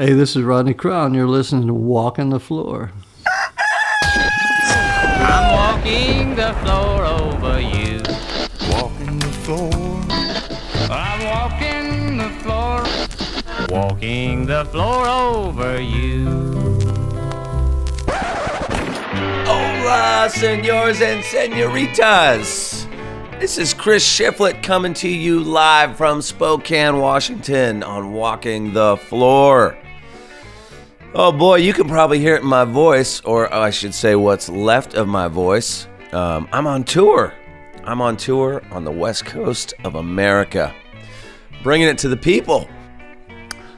Hey, this is Rodney Crowell, and you're listening to Walking the Floor. I'm walking the floor over you. Walking the floor. I'm walking the floor. Walking the floor over you. Hola, senors and senoritas. This is Chris Shiflett coming to you live from Spokane, Washington on Walking the Floor. Oh boy, you can probably hear it in my voice, or I should say what's left of my voice. I'm on tour. I'm on tour on the West Coast of America, bringing it to the people.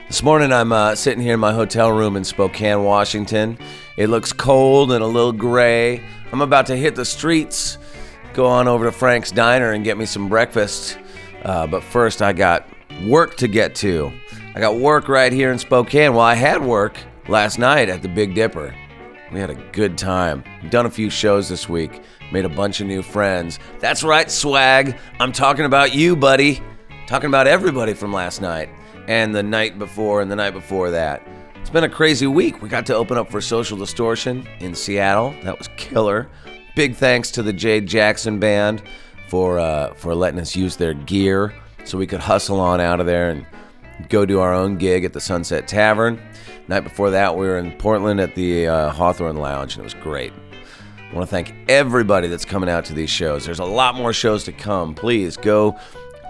This morning I'm sitting here in my hotel room in Spokane, Washington. It looks cold and a little gray. I'm about to hit the streets, go on over to Frank's Diner and get me some breakfast. But first I got work to get to. I got work right here in Spokane. Well, I had work last night at the Big Dipper. We had a good time. Done a few shows this week. Made a bunch of new friends. That's right, swag. I'm talking about you, buddy. Talking about everybody from last night. And the night before and the night before that. It's been a crazy week. We got to open up for Social Distortion in Seattle. That was killer. Big thanks to the Jade Jackson Band for letting us use their gear so we could hustle on out of there and go do our own gig at the Sunset Tavern. Night before that, we were in Portland at the Hawthorne Lounge, and it was great. I want to thank everybody that's coming out to these shows. There's a lot more shows to come. Please go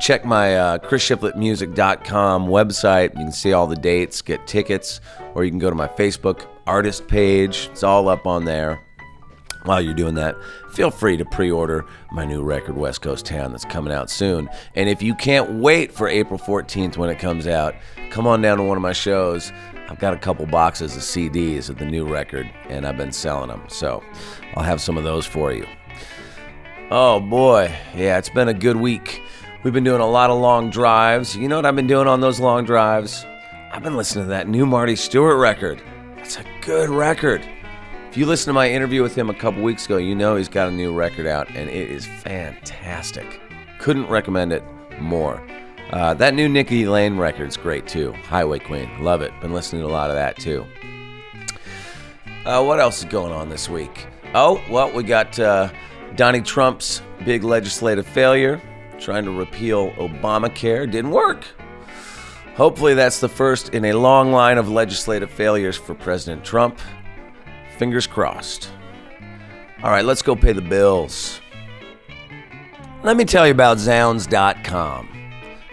check my chrisshiflettmusic.com website. You can see all the dates, get tickets, or you can go to my Facebook artist page. It's all up on there. While you're doing that, feel free to pre-order my new record, West Coast Town, that's coming out soon. And if you can't wait for April 14th when it comes out, come on down to one of my shows. I've got a couple boxes of CDs of the new record, and I've been selling them. So I'll have some of those for you. Oh boy, yeah, it's been a good week. We've been doing a lot of long drives. You know what I've been doing on those long drives? I've been listening to that new Marty Stewart record. That's a good record. If you listen to my interview with him a couple weeks ago, you know he's got a new record out, and it is fantastic. Couldn't recommend it more. That new Nikki Lane record's great too. Highway Queen, love it. Been listening to a lot of that too. What else is going on this week? Oh, well, we got Donnie Trump's big legislative failure, trying to repeal Obamacare. Didn't work. Hopefully that's the first in a long line of legislative failures for President Trump. Fingers crossed. All right, let's go pay the bills. Let me tell you about Zounds.com.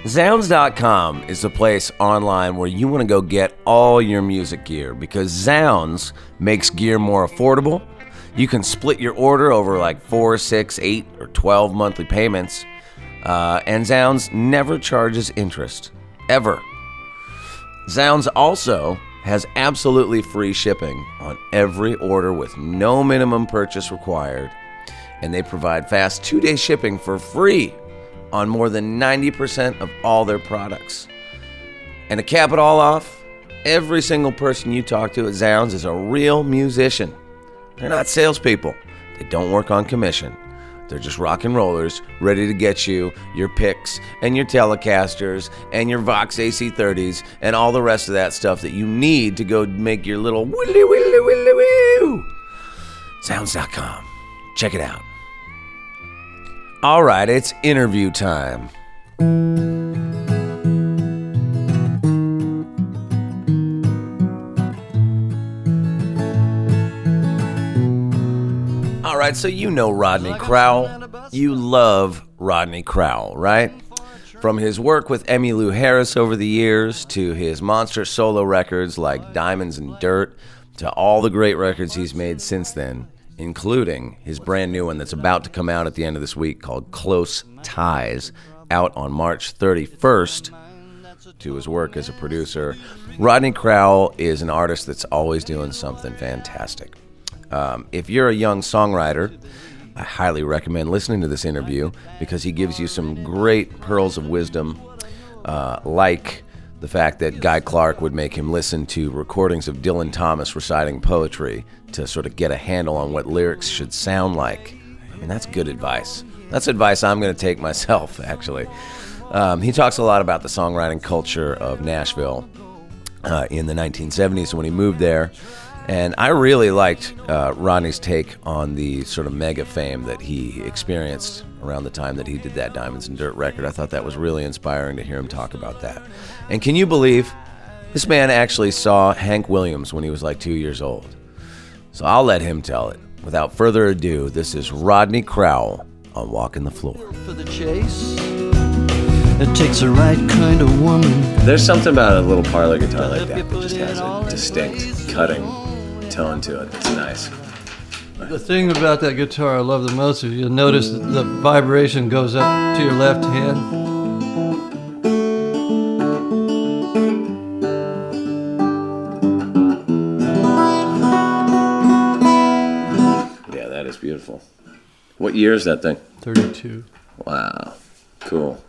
Zounds.com is the place online where you want to go get all your music gear because Zounds makes gear more affordable. You can split your order over like 4, 6, 8, or 12 monthly payments. And Zounds never charges interest, ever. Zounds also has absolutely free shipping on every order with no minimum purchase required. And they provide fast 2-day shipping for free on more than 90% of all their products. And to cap it all off, every single person you talk to at Zounds is a real musician. They're not salespeople. They don't work on commission. They're just rock and rollers ready to get you your picks and your Telecasters and your Vox AC30s and all the rest of that stuff that you need to go make your little willy willy willy woo. Sounds.com. Check it out. All right, it's interview time. All right, so you know Rodney Crowell. You love Rodney Crowell, right? From his work with Emmylou Harris over the years to his monster solo records like Diamonds and Dirt to all the great records he's made since then, including his brand new one that's about to come out at the end of this week called Close Ties, out on March 31st, to his work as a producer. Rodney Crowell is an artist that's always doing something fantastic. If you're a young songwriter, I highly recommend listening to this interview because he gives you some great pearls of wisdom, like the fact that Guy Clark would make him listen to recordings of Dylan Thomas reciting poetry to sort of get a handle on what lyrics should sound like. I mean, that's good advice. That's advice I'm going to take myself, actually. He talks a lot about the songwriting culture of Nashville. in the 1970s when he moved there. And I really liked Rodney's take on the sort of mega fame that he experienced around the time that he did that Diamonds and Dirt record. I thought that was really inspiring to hear him talk about that. And can you believe this man actually saw Hank Williams when he was like 2 years old? So I'll let him tell it. Without further ado, this is Rodney Crowell on Walking the Floor. For the chase, it takes the right kind of woman. There's something about a little parlor guitar like that that just has a distinct cutting tone to it. It's nice. The thing about that guitar I love the most is you'll notice that the vibration goes up to your left hand. Yeah, that is beautiful. What year is that thing? 32. Wow. Cool.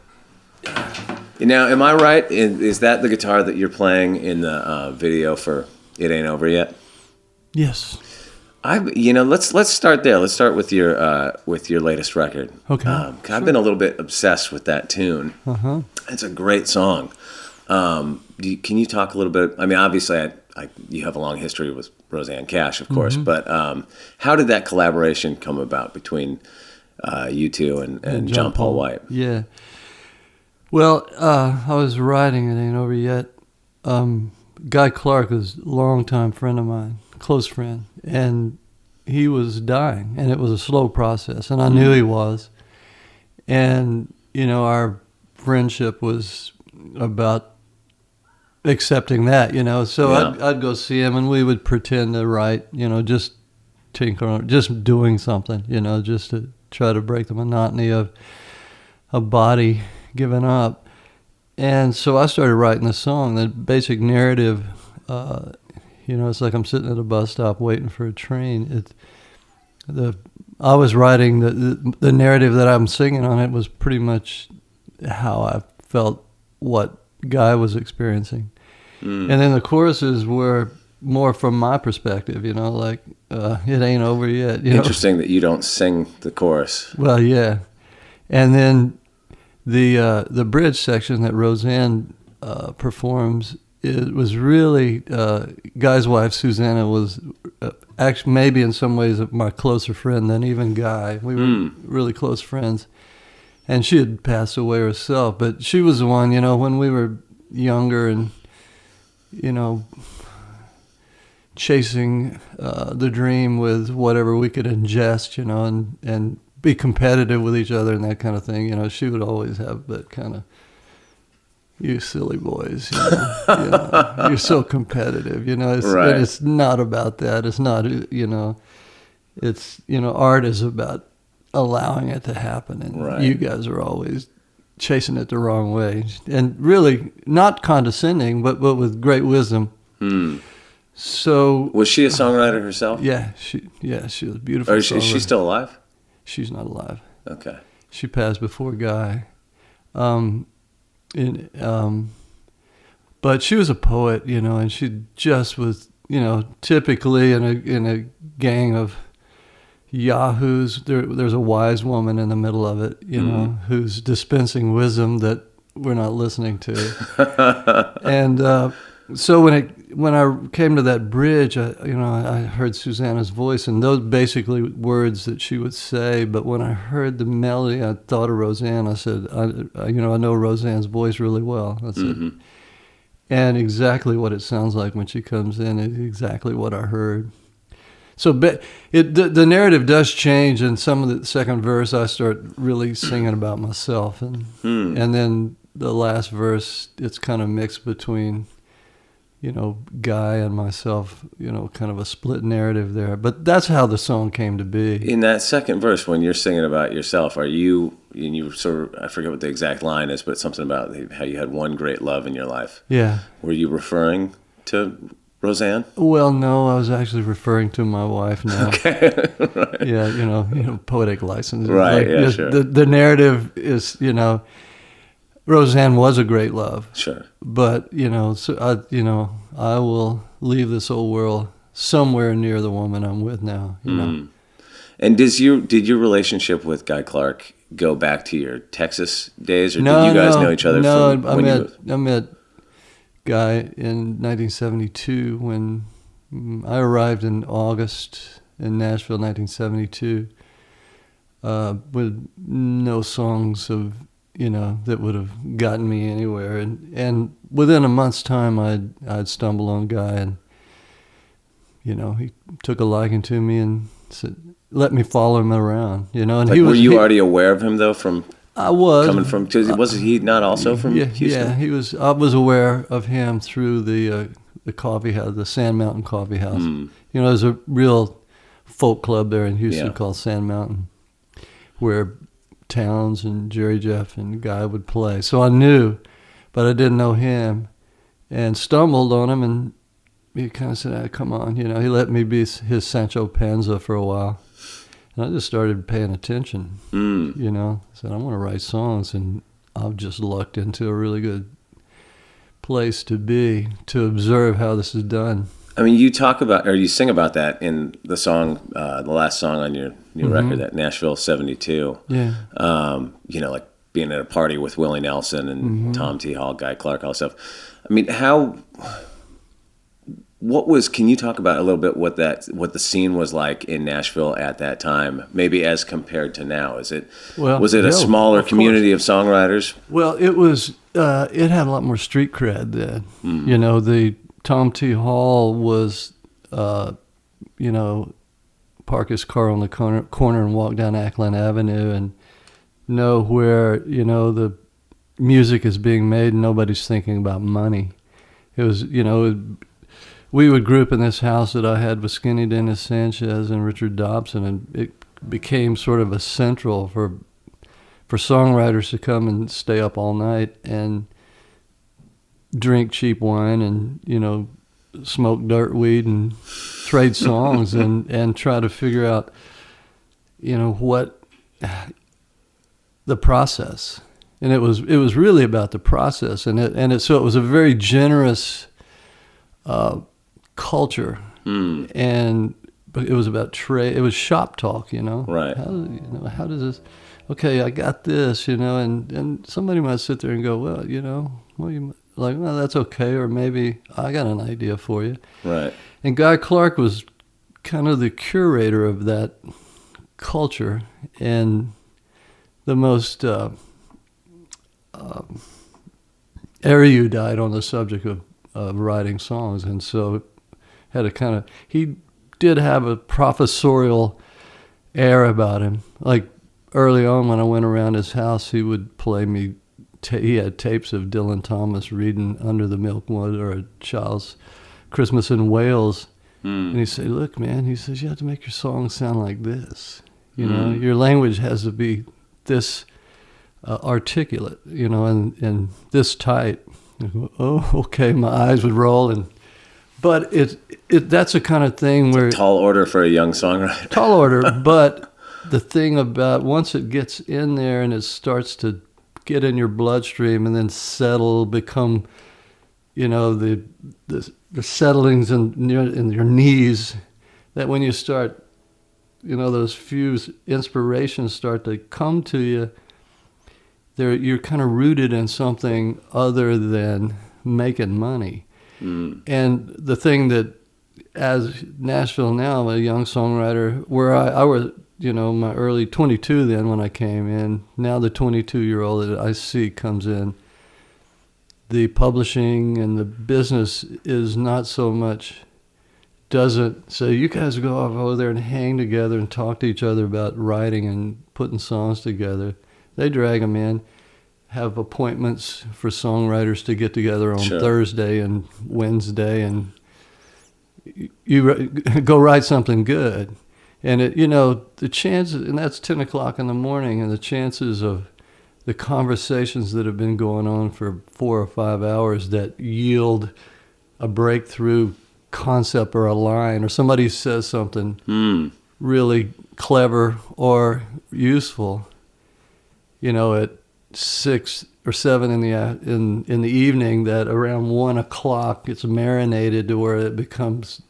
Now, am I right? Is that the guitar that you're playing in the video for It Ain't Over Yet? Yes. Let's start there. Let's start with your latest record. Okay. I've been a little bit obsessed with that tune. Uh-huh. It's a great song. Can you talk a little bit? I mean, obviously, you have a long history with Roseanne Cash, of course, but how did that collaboration come about between you two and John Paul White? Yeah. Well, I was writing It Ain't Over Yet. Guy Clark was a longtime friend of mine, close friend, and he was dying, and it was a slow process, and I knew he was. And, our friendship was about accepting that, So Yeah. I'd go see him, and we would pretend to write, just tinkering, just doing something, just to try to break the monotony of a body giving up. And so I started writing the song. The basic narrative, it's like I'm sitting at a bus stop waiting for a train. I was writing the narrative that I'm singing on it was pretty much how I felt what Guy was experiencing. And then the choruses were more from my perspective, like it ain't over yet. Interesting that you don't sing the chorus. Well, yeah. And then the bridge section that Roseanne performs, it was really Guy's wife Susanna was actually maybe in some ways my closer friend than even Guy. We were really close friends, and she had passed away herself. But she was the one, when we were younger and chasing the dream with whatever we could ingest, and be competitive with each other and that kind of thing. She would always have that kind of, you silly boys, you're so competitive, Right. And it's not about that. It's not, it's, art is about allowing it to happen. And Right. you guys are always chasing it the wrong way, and really not condescending, but with great wisdom. So Was she a songwriter herself? yeah, she was beautiful. Or is she still alive? She's not alive. Okay. She passed before Guy. But she was a poet, and she just was, typically in a gang of yahoos. There's a wise woman in the middle of it, who's dispensing wisdom that we're not listening to. And so when I came to that bridge, I heard Susanna's voice, and those basically words that she would say. But when I heard the melody, I thought of Roseanne. I said, I know Roseanne's voice really well. That's it. And exactly what it sounds like when she comes in is exactly what I heard. So the narrative does change. In some of the second verse, I start really singing about myself, and then the last verse, it's kind of mixed between Guy and myself, kind of a split narrative there. But that's how the song came to be. In that second verse, when you're singing about yourself, and you sort of, I forget what the exact line is, but it's something about how you had one great love in your life. Yeah. Were you referring to Roseanne? Well, no, I was actually referring to my wife now. Okay. Right. Yeah, poetic license. Right, yeah, sure. The narrative is, Roseanne was a great love. Sure. But, I will leave this old world somewhere near the woman I'm with now, And did your relationship with Guy Clark go back to your Texas days, or did you guys know each other? No, I met guy in 1972 when I arrived in August in Nashville, 1972, with no songs of, that would have gotten me anywhere. And within a month's time, I'd stumbled on a guy, and, he took a liking to me and said, let me follow him around, and were you already aware of him though I was coming from, was he not also from Houston? Yeah, he was. I was aware of him through the coffee house, the Sand Mountain Coffee House. There's a real folk club there in Houston called Sand Mountain, where Towns and Jerry Jeff and Guy would play. So I knew, but I didn't know him, and stumbled on him, and he kind of said, come on, he let me be his Sancho Panza for a while. And I just started paying attention, said, I want to write songs, and I've just lucked into a really good place to be, to observe how this is done. I mean, you talk about, or you sing about that in the song, the last song on your new record, that Nashville 72. Yeah. Like being at a party with Willie Nelson and Tom T. Hall, Guy Clark, all that stuff. I mean, can you talk about a little bit what the scene was like in Nashville at that time, maybe as compared to now? Was it a smaller community of songwriters? Well, it was, it had a lot more street cred then. The Tom T. Hall was, park his car on the corner and walk down Ackland Avenue and know where, the music is being made and nobody's thinking about money. It was, we would group in this house that I had with Skinny Dennis Sanchez and Richard Dobson, and it became sort of a central for songwriters to come and stay up all night and drink cheap wine and, smoke dirt weed and trade songs and try to figure out, what the process. And it was really about the process, so it was a very generous culture, but it was about trade. It was shop talk, Right. How does this? Okay, I got this, and somebody might sit there and go, well, well, that's okay, or maybe I got an idea for you. Right. And Guy Clark was kind of the curator of that culture and the most erudite on the subject of writing songs, and so had he did have a professorial air about him. Like early on when I went around his house, he would play me, he had tapes of Dylan Thomas reading Under the Milkwood or A Child's Christmas in Wales. And he'd say, look, man, he says, you have to make your song sound like this. Your language has to be this articulate, and this tight. Oh, okay, my eyes would roll, but that's a kind of thing where tall order for a young songwriter. Tall order, but the thing about once it gets in there and it starts to get in your bloodstream and then settle, become, the settlings in your knees, that when you start, those few inspirations start to come to you, you're kind of rooted in something other than making money. And the thing that, as Nashville now, I'm a young songwriter, where I was, my early 22 then when I came in, now the 22-year-old that I see comes in, the publishing and the business is not so much, doesn't say, you guys go off over there and hang together and talk to each other about writing and putting songs together. They drag them in, have appointments for songwriters to get together on Thursday and Wednesday, and you go write something good. And the chances, and that's 10 o'clock in the morning, and the chances of the conversations that have been going on for 4 or 5 hours that yield a breakthrough concept or a line, or somebody says something really clever or useful, at 6 or 7 in the evening, that around 1 o'clock it's marinated to where it becomes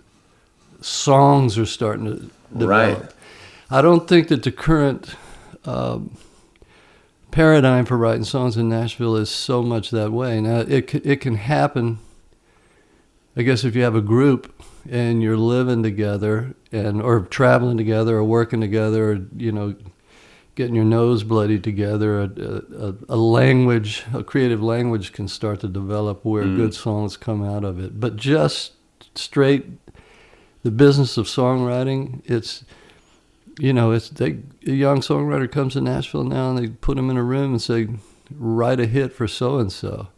songs are starting to develop. Right. I don't think that the current paradigm for writing songs in Nashville is so much that way. Now it can happen I guess if you have a group and you're living together or traveling together or working together, or, getting your nose bloody together, a creative language can start to develop where good songs come out of it. But just straight, the business of songwriting, a young songwriter comes to Nashville now and they put him in a room and say, write a hit for so-and-so.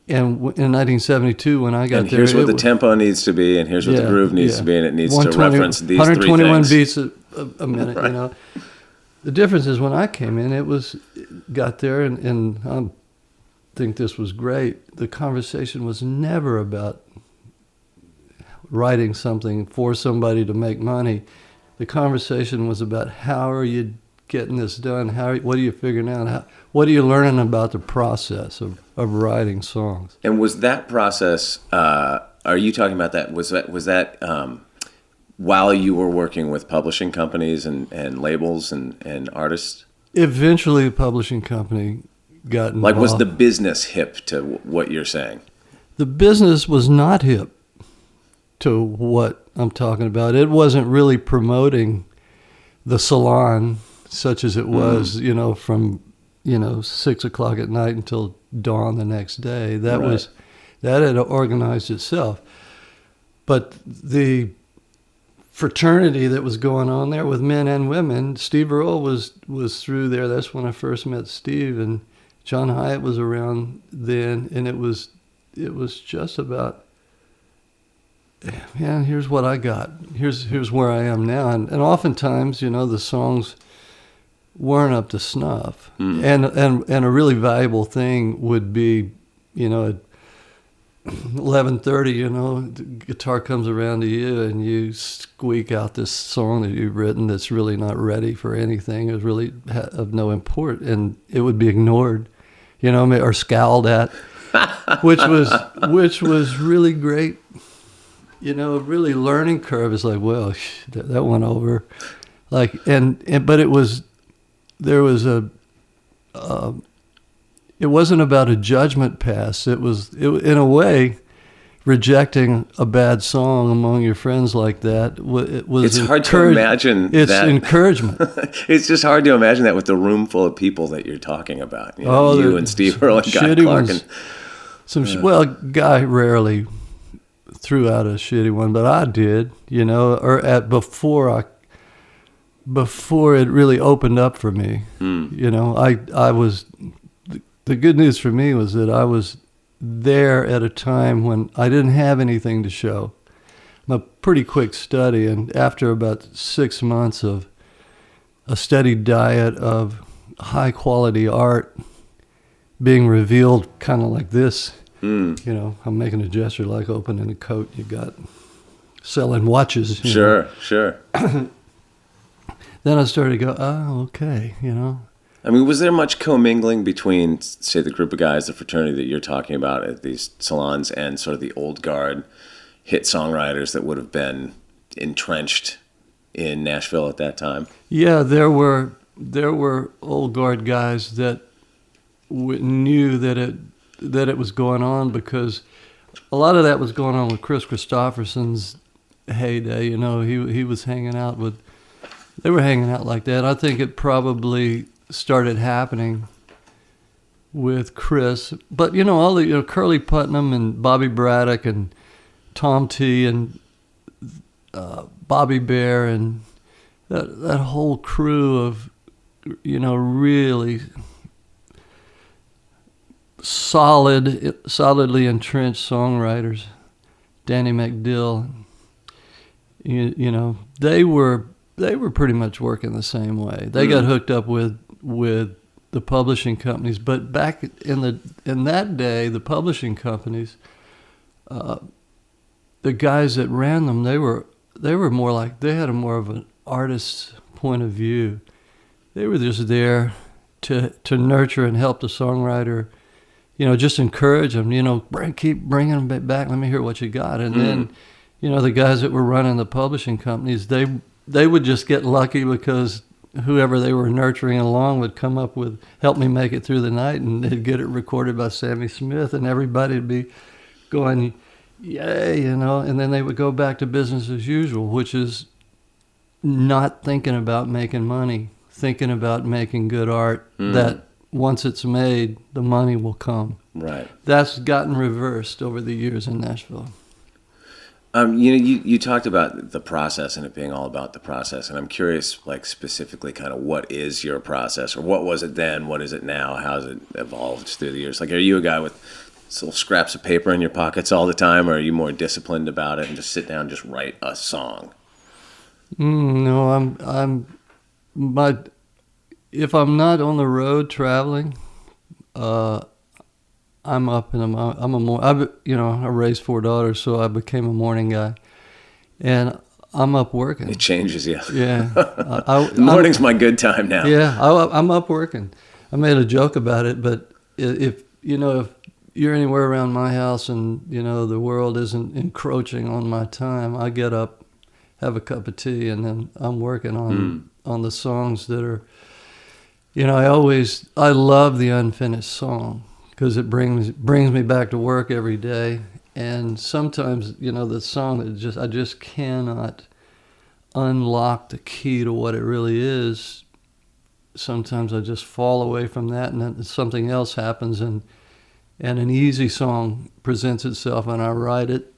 And in 1972, when I got and there, here's what the tempo needs to be, and here's what the groove needs to be, and it needs to reference these 121 three things. beats a minute, Right. The difference is when I came in, got there, and I think this was great. The conversation was never about writing something for somebody to make money. The conversation was about how are you getting this done? What are you figuring out? What are you learning about the process of writing songs? And was that process? Are you talking about that? Was that while you were working with publishing companies and labels and artists? Eventually, the publishing company got involved. Like, was the business hip to what you're saying? The business was not hip to what I'm talking about. It wasn't really promoting the salon such as it was, from 6 o'clock at night until dawn the next day. That had organized itself. But the fraternity that was going on there with men and women, Steve Earle was through there. That's when I first met Steve, and John Hyatt was around then, and it was just about, man, here's what I got. Here's where I am now. And oftentimes, the songs weren't up to snuff. And a really valuable thing would be, at 11:30, the guitar comes around to you and you squeak out this song that you've written that's really not ready for anything. It was really of no import, and it would be ignored, or scowled at, which was really great. Really learning curve. Is like, well, that went over, but it wasn't about a judgment pass. It was in a way, rejecting a bad song among your friends like that. It was. It's hard to imagine. It's encouragement. It's just hard to imagine that with the room full of people that you're talking about. You and Steve Earle and Guy Clark. Guy rarely threw out a shitty one, but I did. Before it really opened up for me. I was. The good news for me was that I was there at a time when I didn't have anything to show. I'm a pretty quick study, and after about 6 months of a steady diet of high-quality art being revealed kind of like this, I'm making a gesture like opening a coat you got selling watches. Sure. Then I started to go, oh, okay, I mean, was there much commingling between, say, the group of guys, the fraternity that you're talking about at these salons, and sort of the old guard hit songwriters that would have been entrenched in Nashville at that time? Yeah, there were old guard guys that knew that it was going on, because a lot of that was going on with Chris Christopherson's heyday. He was hanging out with. They were hanging out like that. I think it probably started happening with Chris, but all the Curly Putnam and Bobby Braddock and Tom T and Bobby Bear and that whole crew of really solidly entrenched songwriters, Danny McDill, they were pretty much working the same way. They got hooked up with the publishing companies, but back in that day, the publishing companies, the guys that ran them, they were more like, they had more of an artist's point of view. They were just there to nurture and help the songwriter, just encourage them, keep bringing them back. Let me hear what you got. And then, the guys that were running the publishing companies, they would just get lucky because whoever they were nurturing along would come up with, help me make it through the night, and they'd get it recorded by Sammy Smith, and everybody would be going, yay, you know, and then they would go back to business as usual, which is not thinking about making money, thinking about making good art that once it's made, the money will come. Right. That's gotten reversed over the years in Nashville. You talked about the process and it being all about the process, and I'm curious, like specifically, kind of what is your process, or what was it then? What is it now? How has it evolved through the years? Like, are you a guy with little scraps of paper in your pockets all the time, or are you more disciplined about it and just sit down and just write a song? No, if I'm not on the road traveling, I'm up and I raised 4 daughters, so I became a morning guy, and I'm up working. It changes you. Yeah, Morning's my good time now. Yeah, I'm up working. I made a joke about it, but if you're anywhere around my house and the world isn't encroaching on my time, I get up, have a cup of tea, and then I'm working on the songs that are. I love the unfinished song, because it brings me back to work every day. And sometimes, the song that I just cannot unlock the key to what it really is. Sometimes I just fall away from that, and then something else happens, and an easy song presents itself, and I write it,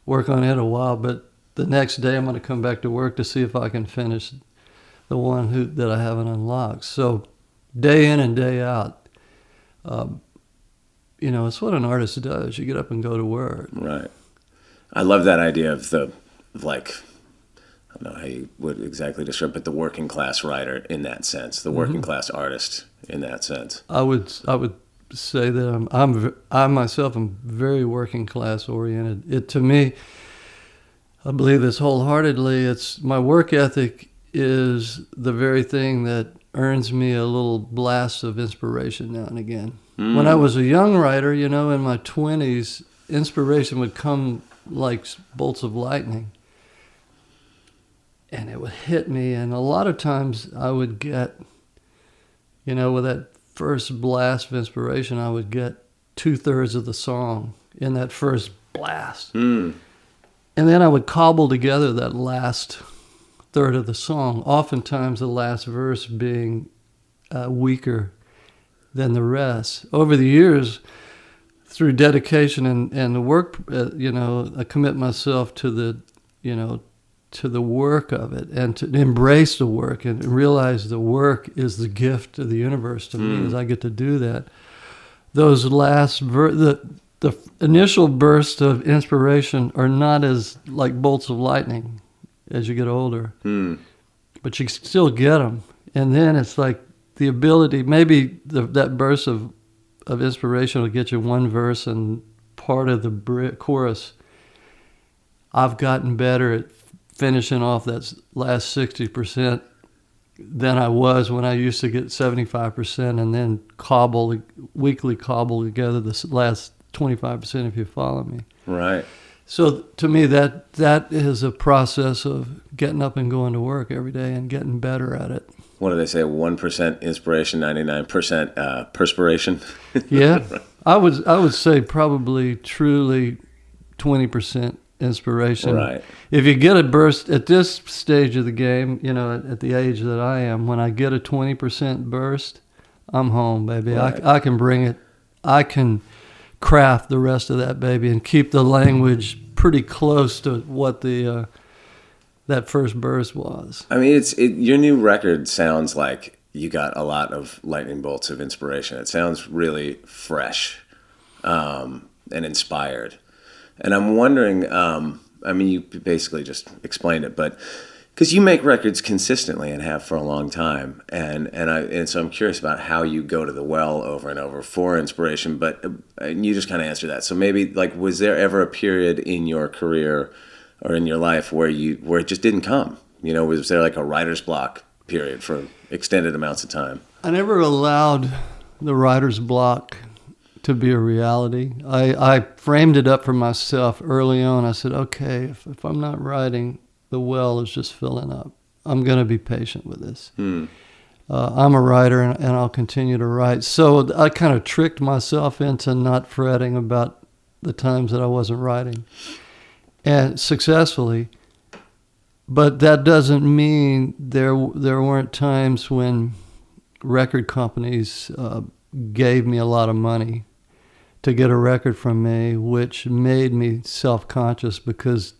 work on it a while, but the next day I'm going to come back to work to see if I can finish the one that I haven't unlocked. So day in and day out, it's what an artist does. You get up and go to work. Right. I love that idea of I don't know how you would exactly describe it, but the working class writer in that sense, the working class artist in that sense. I would say that I myself am very working class oriented. To me, I believe this wholeheartedly. It's my work ethic is the very thing that earns me a little blast of inspiration now and again. When I was a young writer, in my 20s, inspiration would come like bolts of lightning. And it would hit me. And a lot of times I would get, with that first blast of inspiration, I would get 2/3 of the song in that first blast. And then I would cobble together that last third of the song, oftentimes the last verse being weaker than the rest. Over the years, through dedication and the work, I commit myself to the work of it, and to embrace the work and realize the work is the gift of the universe to me as I get to do that. Those last the initial bursts of inspiration are not as like bolts of lightning as you get older, but you still get them. And then it's like the ability, maybe that burst of inspiration will get you one verse and part of the chorus. I've gotten better at finishing off that last 60% than I was when I used to get 75% and then weekly cobble together the last 25%, if you follow me. Right. So to me, that is a process of getting up and going to work every day and getting better at it. What do they say? 1% inspiration, 99% perspiration. Yeah, I would say probably truly 20% inspiration. Right. If you get a burst at this stage of the game, at the age that I am, when I get a 20% burst, I'm home, baby. Right. I can bring it. I can craft the rest of that baby and keep the language pretty close to what that first verse was. I mean, your new record sounds like you got a lot of lightning bolts of inspiration. It sounds really fresh and inspired. And I'm wondering, you basically just explained it, but because you make records consistently and have for a long time, and so I'm curious about how you go to the well over and over for inspiration. But you just kind of answered that. So maybe was there ever a period in your career or in your life where it just didn't come? Was there like a writer's block period for extended amounts of time? I never allowed the writer's block to be a reality. I framed it up for myself early on. I said, okay, if I'm not writing, the well is just filling up. I'm going to be patient with this. I'm a writer, and I'll continue to write. So I kind of tricked myself into not fretting about the times that I wasn't writing, and successfully. But that doesn't mean there weren't times when record companies gave me a lot of money to get a record from me, which made me self-conscious because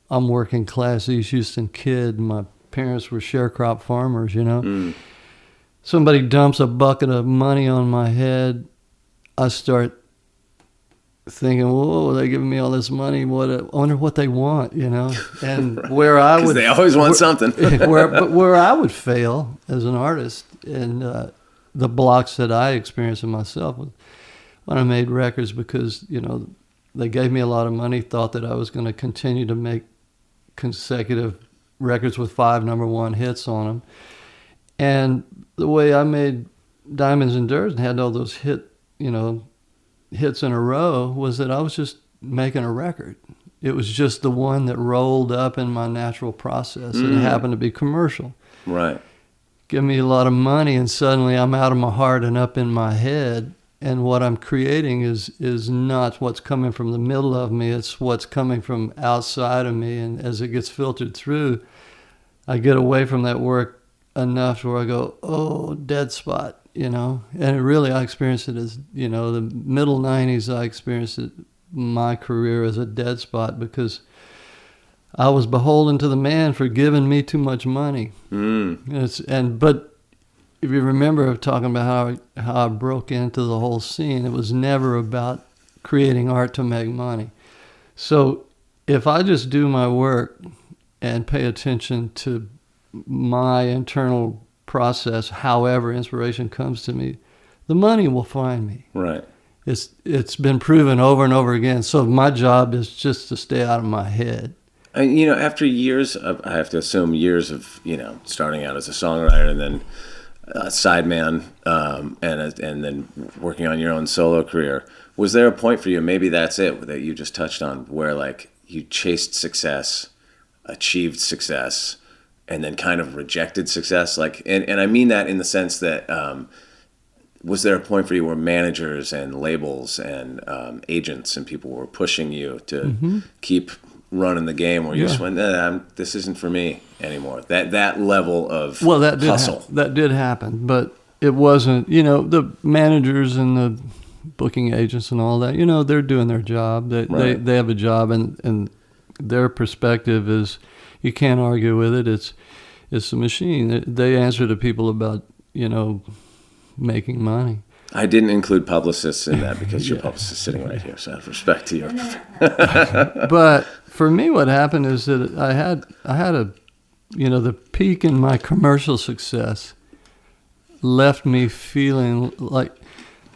I'm working class East Houston kid. My parents were sharecrop farmers, you know. Mm. Somebody dumps a bucket of money on my head. I start thinking, whoa, they're giving me all this money. I wonder what they want, you know? And Right. where I would... They always want something. where I would fail as an artist, and the blocks that I experienced in myself was when I made records, because, you know, they gave me a lot of money, thought that I was going to continue to make consecutive records with 5 number 1 hits on them. And the way I made Diamonds and Dirt and had all those hits in a row was that I was just making a record. It was just the one that rolled up in my natural process, and it happened to be commercial. Right. Give me a lot of money, and suddenly I'm out of my heart and up in my head, and what I'm creating is not what's coming from the middle of me, it's what's coming from outside of me, and as it gets filtered through, I get away from that work enough where I go, oh, dead spot, you know? And I experienced it as, you know, the middle 90s, I experienced my career as a dead spot because I was beholden to the man for giving me too much money. But if you remember talking about how I broke into the whole scene, it was never about creating art to make money. So if I just do my work and pay attention to my internal process, however inspiration comes to me, the money will find me. Right. It's been proven over and over again. So my job is just to stay out of my head. And, you know, after years of, I have to assume years of, you know, starting out as a songwriter and then a sideman, and then working on your own solo career, was there a point for you, maybe that's it, that you just touched on, where like you chased success, achieved success, and then kind of rejected success? Like, and I mean that in the sense that, was there a point for you where managers and labels and agents and people were pushing you to keep running the game, where you just went, this isn't for me anymore? That level of hustle. That did happen, but it wasn't, you know, the managers and the booking agents and all that, you know, they're doing their job. They have a job, and their perspective is, you can't argue with it. It's a machine. They answer to people about, you know, making money. I didn't include publicists in that because your publicist is sitting right here, so I have respect to you. But for me, what happened is that I had a, you know, the peak in my commercial success left me feeling like,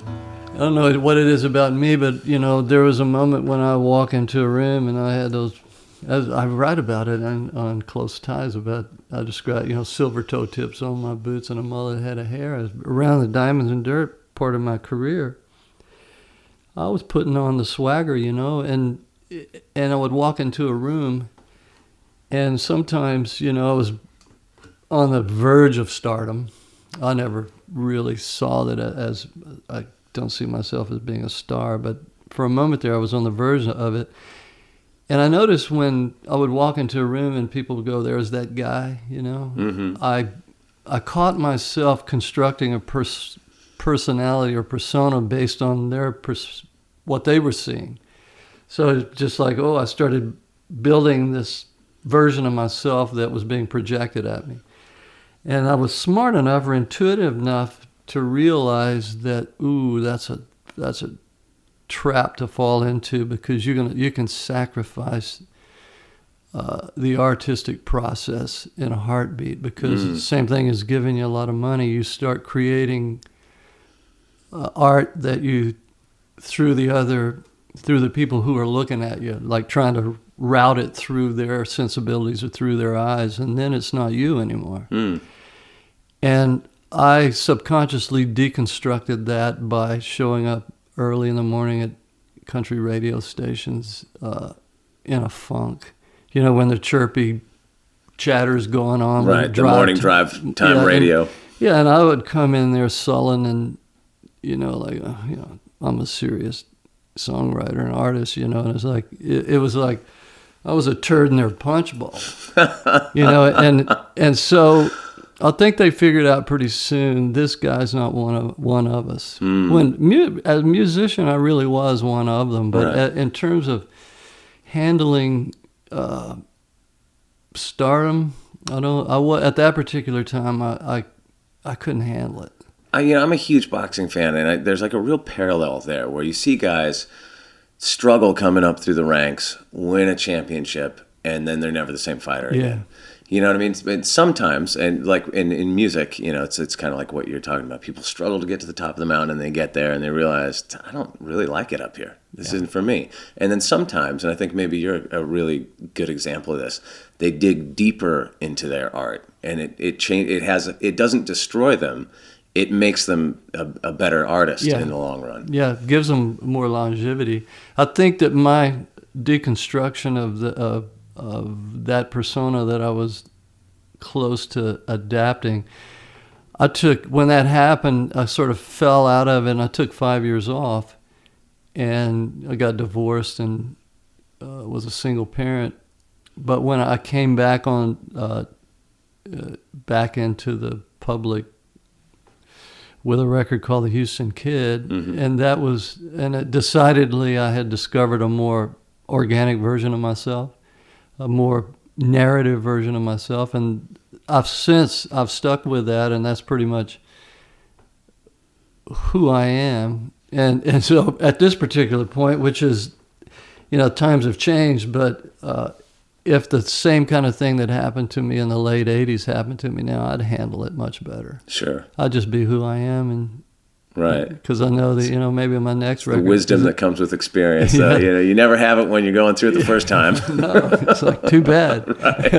I don't know what it is about me, but, you know, there was a moment when I walk into a room and I had those, as I write about it on Close Ties, I describe, you know, silver toe tips on my boots and a mullet head of hair. Around the Diamonds and Dirt part of my career, I was putting on the swagger, you know, and I would walk into a room, and sometimes, you know, I was on the verge of stardom. I never really saw that as, I don't see myself as being a star, but for a moment there I was on the verge of it. And I noticed when I would walk into a room and people would go, there's that guy, you know, I caught myself constructing a personality or persona based on what they were seeing. So it's just like, I started building this version of myself that was being projected at me. And I was smart enough or intuitive enough to realize that, that's a trap to fall into, because you can sacrifice the artistic process in a heartbeat, because the same thing as giving you a lot of money. You start creating art that you through the people who are looking at you, like trying to route it through their sensibilities or through their eyes, and then it's not you anymore. And I subconsciously deconstructed that by showing up early in the morning at country radio stations in a funk. You know, when the chirpy chatter's going on. Right, the morning drive time radio. And I would come in there sullen and, you know, like, I'm a serious songwriter and artist, you know, and it's like, it was like I was a turd in their punch bowl, you know, and so I think they figured out pretty soon, this guy's not one of us. As a musician, I really was one of them, but in terms of handling stardom, at that particular time, I couldn't handle it. I'm a huge boxing fan, and there's like a real parallel there where you see guys struggle coming up through the ranks, win a championship, and then they're never the same fighter again. You know what I mean? And sometimes, and like in music, you know, it's kind of like what you're talking about. People struggle to get to the top of the mountain, and they get there, and they realize, I don't really like it up here. This isn't for me. And then sometimes, and I think maybe you're a really good example of this, they dig deeper into their art, and it doesn't destroy them. It makes them a better artist in the long run. Yeah, it gives them more longevity. I think that my deconstruction of that persona that I was close to adapting, when that happened, I sort of fell out of it, and I took 5 years off, and I got divorced and was a single parent. But when I came back back into the public with a record called The Houston Kid, and decidedly I had discovered a more organic version of myself, a more narrative version of myself, and I've stuck with that, and that's pretty much who I am. And so at this particular point, which is, you know, times have changed, but if the same kind of thing that happened to me in the late 80s happened to me now, I'd handle it much better. Sure. I'd just be who I am, and right. Because I know that, you know, maybe my next record. The wisdom that comes with experience. You know, you never have it when you're going through it the first time. No, it's like, too bad. Right.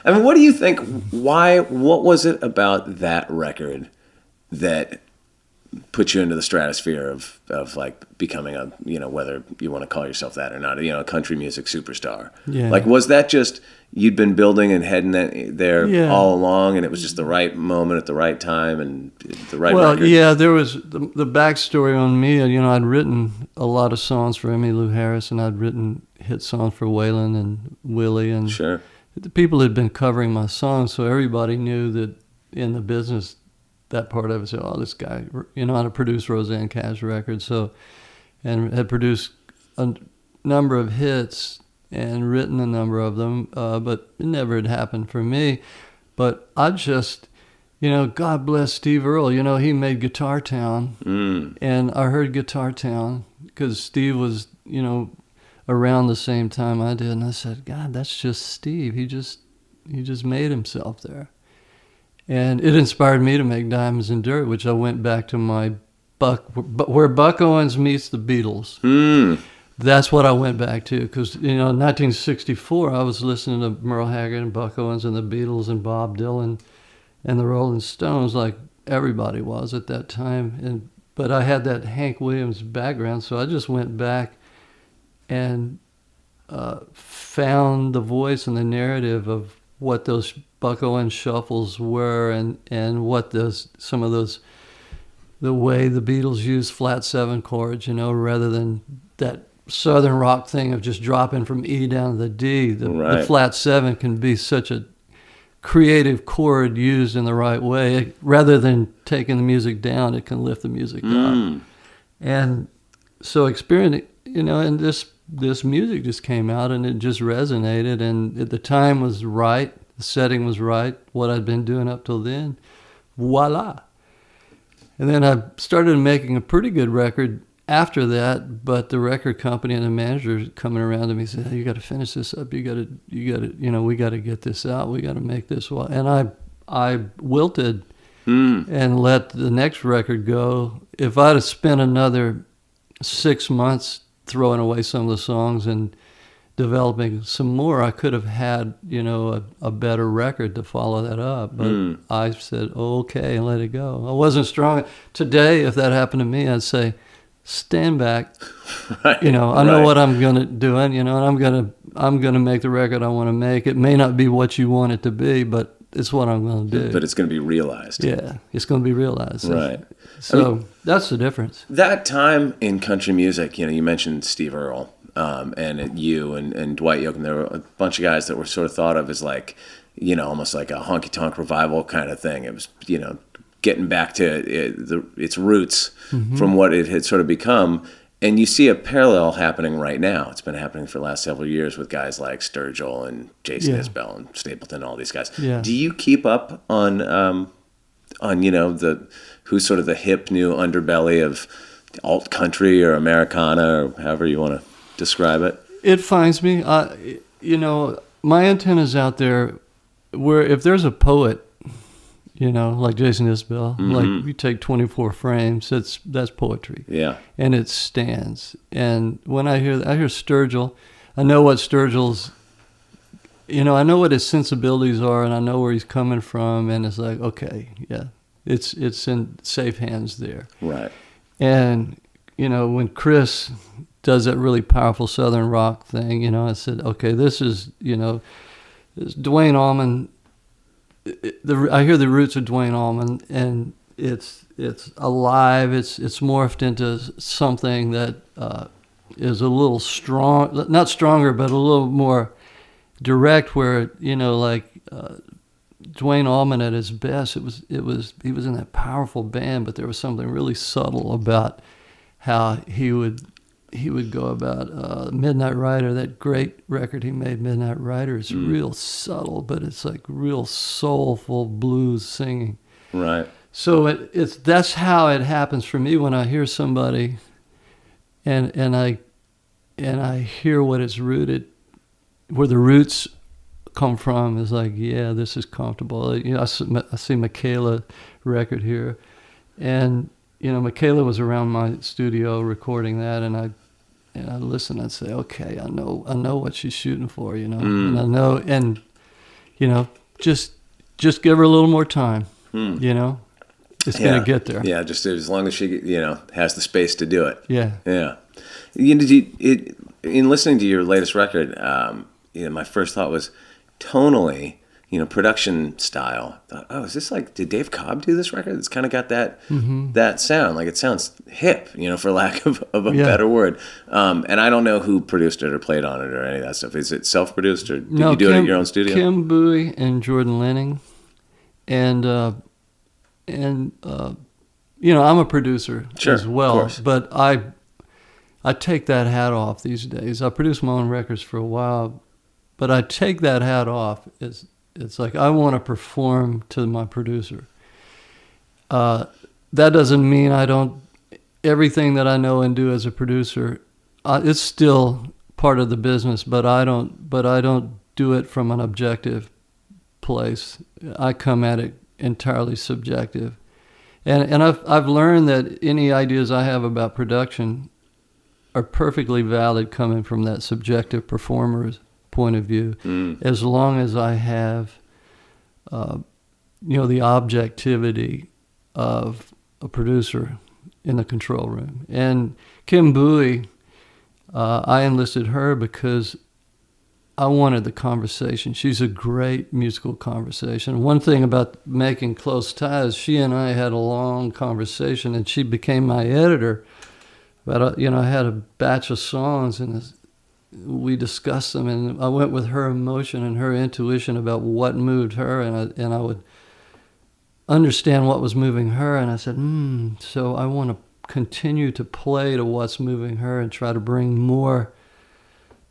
I mean, what do you think? What was it about that record that put you into the stratosphere of like becoming a, you know, whether you want to call yourself that or not, you know, a country music superstar? Yeah. Like, was that just you'd been building and heading there all along, and it was just the right moment at the right time and the right record? Well, yeah, there was the backstory on me. You know, I'd written a lot of songs for Emmylou Harris, and I'd written hit songs for Waylon and Willie, and sure, the people had been covering my songs, so everybody knew that in the business, that part of it, said, oh, this guy, you know how to produce Roseanne Cash records, so, and had produced a number of hits and written a number of them, but it never had happened for me. But I just, you know, God bless Steve Earle, you know, he made Guitar Town, and I heard Guitar Town because Steve was, you know, around the same time I did, and I said, God, that's just Steve. He just made himself there. And it inspired me to make Diamonds and Dirt, which I went back to my where Buck Owens meets the Beatles. That's what I went back to, because, you know, in 1964, I was listening to Merle Haggard and Buck Owens and the Beatles and Bob Dylan and the Rolling Stones, like everybody was at that time. But I had that Hank Williams background, so I just went back and found the voice and the narrative of what those Buck Owens shuffles were, and what some of those, the way the Beatles used flat 7 chords, you know, rather than that Southern rock thing of just dropping from E down to the D. The flat 7 can be such a creative chord used in the right way. Rather than taking the music down, it can lift the music up. And so experiencing, you know, and this music just came out, and it just resonated, and at the time was right. The setting was right, what I'd been doing up till then, voila. And then I started making a pretty good record after that, but the record company and the manager coming around to me said, hey, you got to finish this up, you got to, you know, we got to get this out, we got to make this well. And I wilted and let the next record go. If I'd have spent another 6 months throwing away some of the songs and developing some more, I could have had, you know, a better record to follow that up. But I said, okay, and let it go. I wasn't strong. Today, if that happened to me, I'd say, stand back. Right, you know, I know what I'm going to do, you know, and I'm going to make the record I want to make. It may not be what you want it to be, but it's what I'm going to do. But it's going to be realized. Yeah, it's going to be realized. Right. So that's the difference. That time in country music, you mentioned Steve Earle, and you and Dwight Yoakam. There were a bunch of guys that were sort of thought of as like, almost like a honky-tonk revival kind of thing. It was, getting back to its roots from what it had sort of become. And you see a parallel happening right now. It's been happening for the last several years with guys like Sturgill and Jason Isbell and Stapleton, all these guys. Yeah. Do you keep up on who's sort of the hip new underbelly of alt country or Americana or however you want to describe it? It finds me. My antenna's out there where if there's a poet, like Jason Isbell, like you take 24 frames, that's poetry. Yeah. And it stands. And when I hear Sturgill, I know what Sturgill's, I know what his sensibilities are, and I know where he's coming from, and it's like, okay, yeah, it's in safe hands there. Right. And, when Chris does that really powerful Southern rock thing, I said, okay, this is, it's Duane Allman. I hear the roots of Duane Allman, and it's alive. It's morphed into something that is a little strong, not stronger, but a little more direct. Where Duane Allman at his best, he was in that powerful band, but there was something really subtle about how he would go about Midnight Rider, that great record he made, Midnight Rider. It's real subtle, but it's like real soulful blues singing. Right. So that's how it happens for me when I hear somebody, and I hear what it's rooted, where the roots come from. Is like, yeah, this is comfortable. I see Michaela record here, and Michaela was around my studio recording that, and I listen and say, okay, I know what she's shooting for, and I know, and just give her a little more time, it's gonna get there. Yeah, just as long as she, has the space to do it. Yeah. Yeah. In listening to your latest record, my first thought was tonally, production style. I thought, oh, is this like, did Dave Cobb do this record? It's kind of got that that sound. Like it sounds hip, for lack of a better word. And I don't know who produced it or played on it or any of that stuff. Is it self-produced or did you do it at your own studio? Kim Bowie and Jordan Lenning. And I'm a producer as well, but I take that hat off these days. I produce my own records for a while, but I take that hat off. It's like I want to perform to my producer. That doesn't mean I don't. Everything that I know and do as a producer, it's still part of the business. But I don't do it from an objective place. I come at it entirely subjective, and I've learned that any ideas I have about production are perfectly valid coming from that subjective performer's point of view, as long as I have, the objectivity of a producer in the control room. And Kim Bowie, I enlisted her because I wanted the conversation. She's a great musical conversation. One thing about making Close Ties, she and I had a long conversation, and she became my editor. But I had a batch of songs, and we discussed them, and I went with her emotion and her intuition about what moved her, and I would understand what was moving her, and I said, so I want to continue to play to what's moving her and try to bring more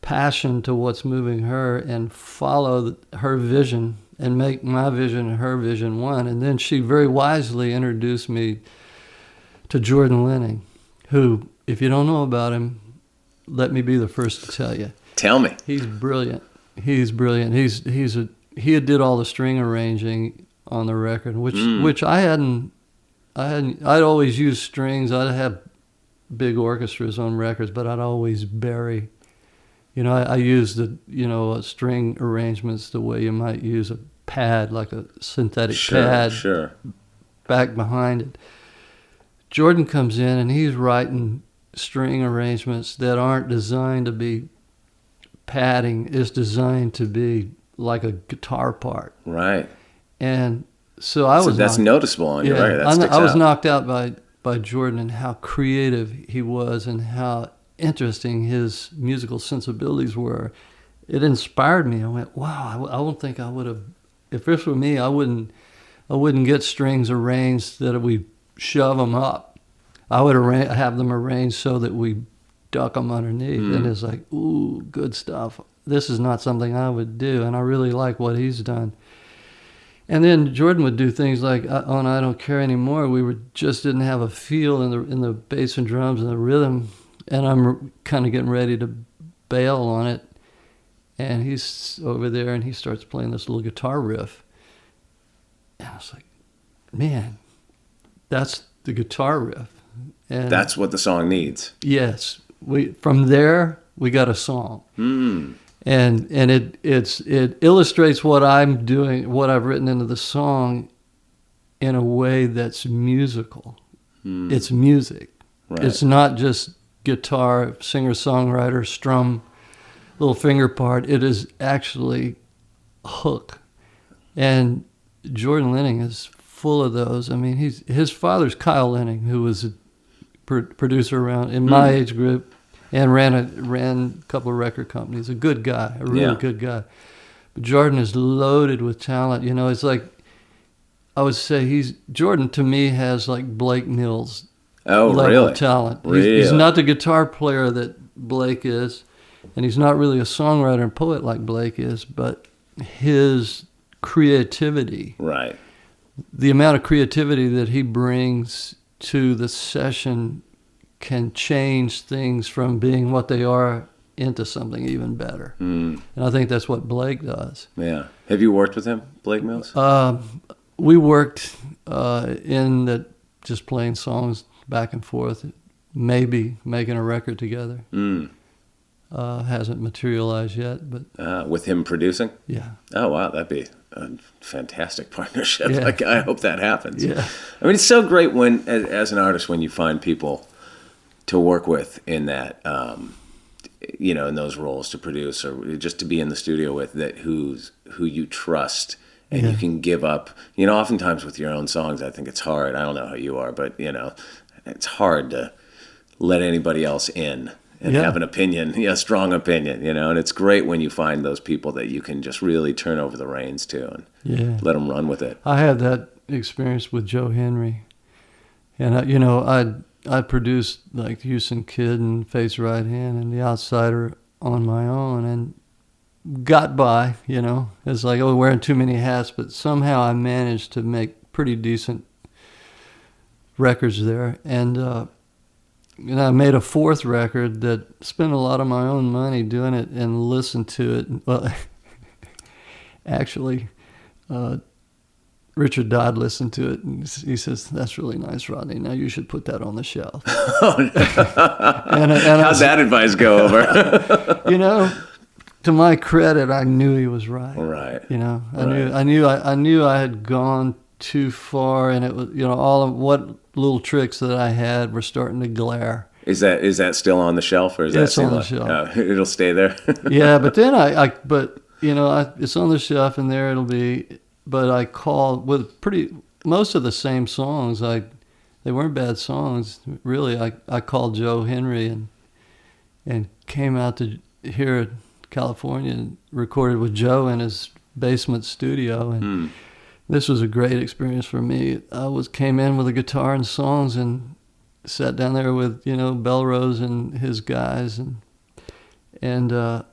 passion to what's moving her and follow her vision and make my vision and her vision one. And then she very wisely introduced me to Jordan Lenning, who, if you don't know about him, let me be the first to tell you. Tell me. He's brilliant. He did all the string arranging on the record, which I'd always use strings. I'd have big orchestras on records, but I'd always bury. I use the string arrangements the way you might use a pad, like a synthetic pad, back behind it. Jordan comes in and he's writing string arrangements that aren't designed to be padding. It's designed to be like a guitar part. Right. And so I was. That's noticeable on you, right? That sticks I was out. knocked out by Jordan and how creative he was and how interesting his musical sensibilities were. It inspired me. I went, wow, I don't think I would have. If this were me, I wouldn't get strings arranged that we shove them up. I would have them arranged so that we duck them underneath. And it's like, ooh, good stuff. This is not something I would do, and I really like what he's done. And then Jordan would do things like on I Don't Care Anymore. We just didn't have a feel in the bass and drums and the rhythm, and I'm kind of getting ready to bail on it. And he's over there, and he starts playing this little guitar riff. And I was like, man, that's the guitar riff. And that's what the song needs. Yes. From there, we got a song. And it illustrates what I'm doing, what I've written into the song in a way that's musical. It's music. Right. It's not just guitar, singer-songwriter, strum, little finger part. It is actually a hook. And Jordan Lenning is full of those. I mean, his father's Kyle Lenning, who was a producer around in my age group and ran a couple of record companies. A good guy, a really good guy. But Jordan is loaded with talent. You know, it's like, I would say Jordan to me has like Blake Mills level of talent. Really? He's not the guitar player that Blake is, and he's not really a songwriter and poet like Blake is, but his creativity, right? The amount of creativity that he brings to the session can change things from being what they are into something even better. And I think that's what Blake does. Yeah. Have you worked with him, Blake Mills? We worked in that, just playing songs back and forth, maybe making a record together. Hasn't materialized yet, but with him producing? Yeah. Oh wow, that'd be a fantastic partnership. Yeah. Like, I hope that happens. Yeah. I mean, it's so great when, as an artist, when you find people to work with in that, you know, in those roles to produce or just to be in the studio with, that who you trust and you can give up. You know, oftentimes with your own songs, I think it's hard. I don't know how you are, but you know, it's hard to let anybody else in and have an opinion, a strong opinion, you know, and it's great when you find those people that you can just really turn over the reins to and let them run with it. I had that experience with Joe Henry, and you know, I produced like Houston Kid and Face Right Hand and The Outsider on my own and got by, you know. It's like, oh, wearing too many hats, but somehow I managed to make pretty decent records there. And I made a fourth record that spent a lot of my own money doing it and listened to it. Well, actually, Richard Dodd listened to it, and he says, "That's really nice, Rodney. Now you should put that on the shelf." and How'd that advice go over? You know, to my credit, I knew he was right. Right. You know, I knew I had gone too far, and it was, you know, all of what little tricks that I had were starting to glare. Is that still on the shelf, or is that it's on the shelf? It'll stay there. Yeah, but then but you know, it's on the shelf, and there it'll be. But I called with most of the same songs. They weren't bad songs, really. I called Joe Henry and came out to here in California and recorded with Joe in his basement studio. And this was a great experience for me. Came in with a guitar and songs and sat down there with, you know, Belrose and his guys, and I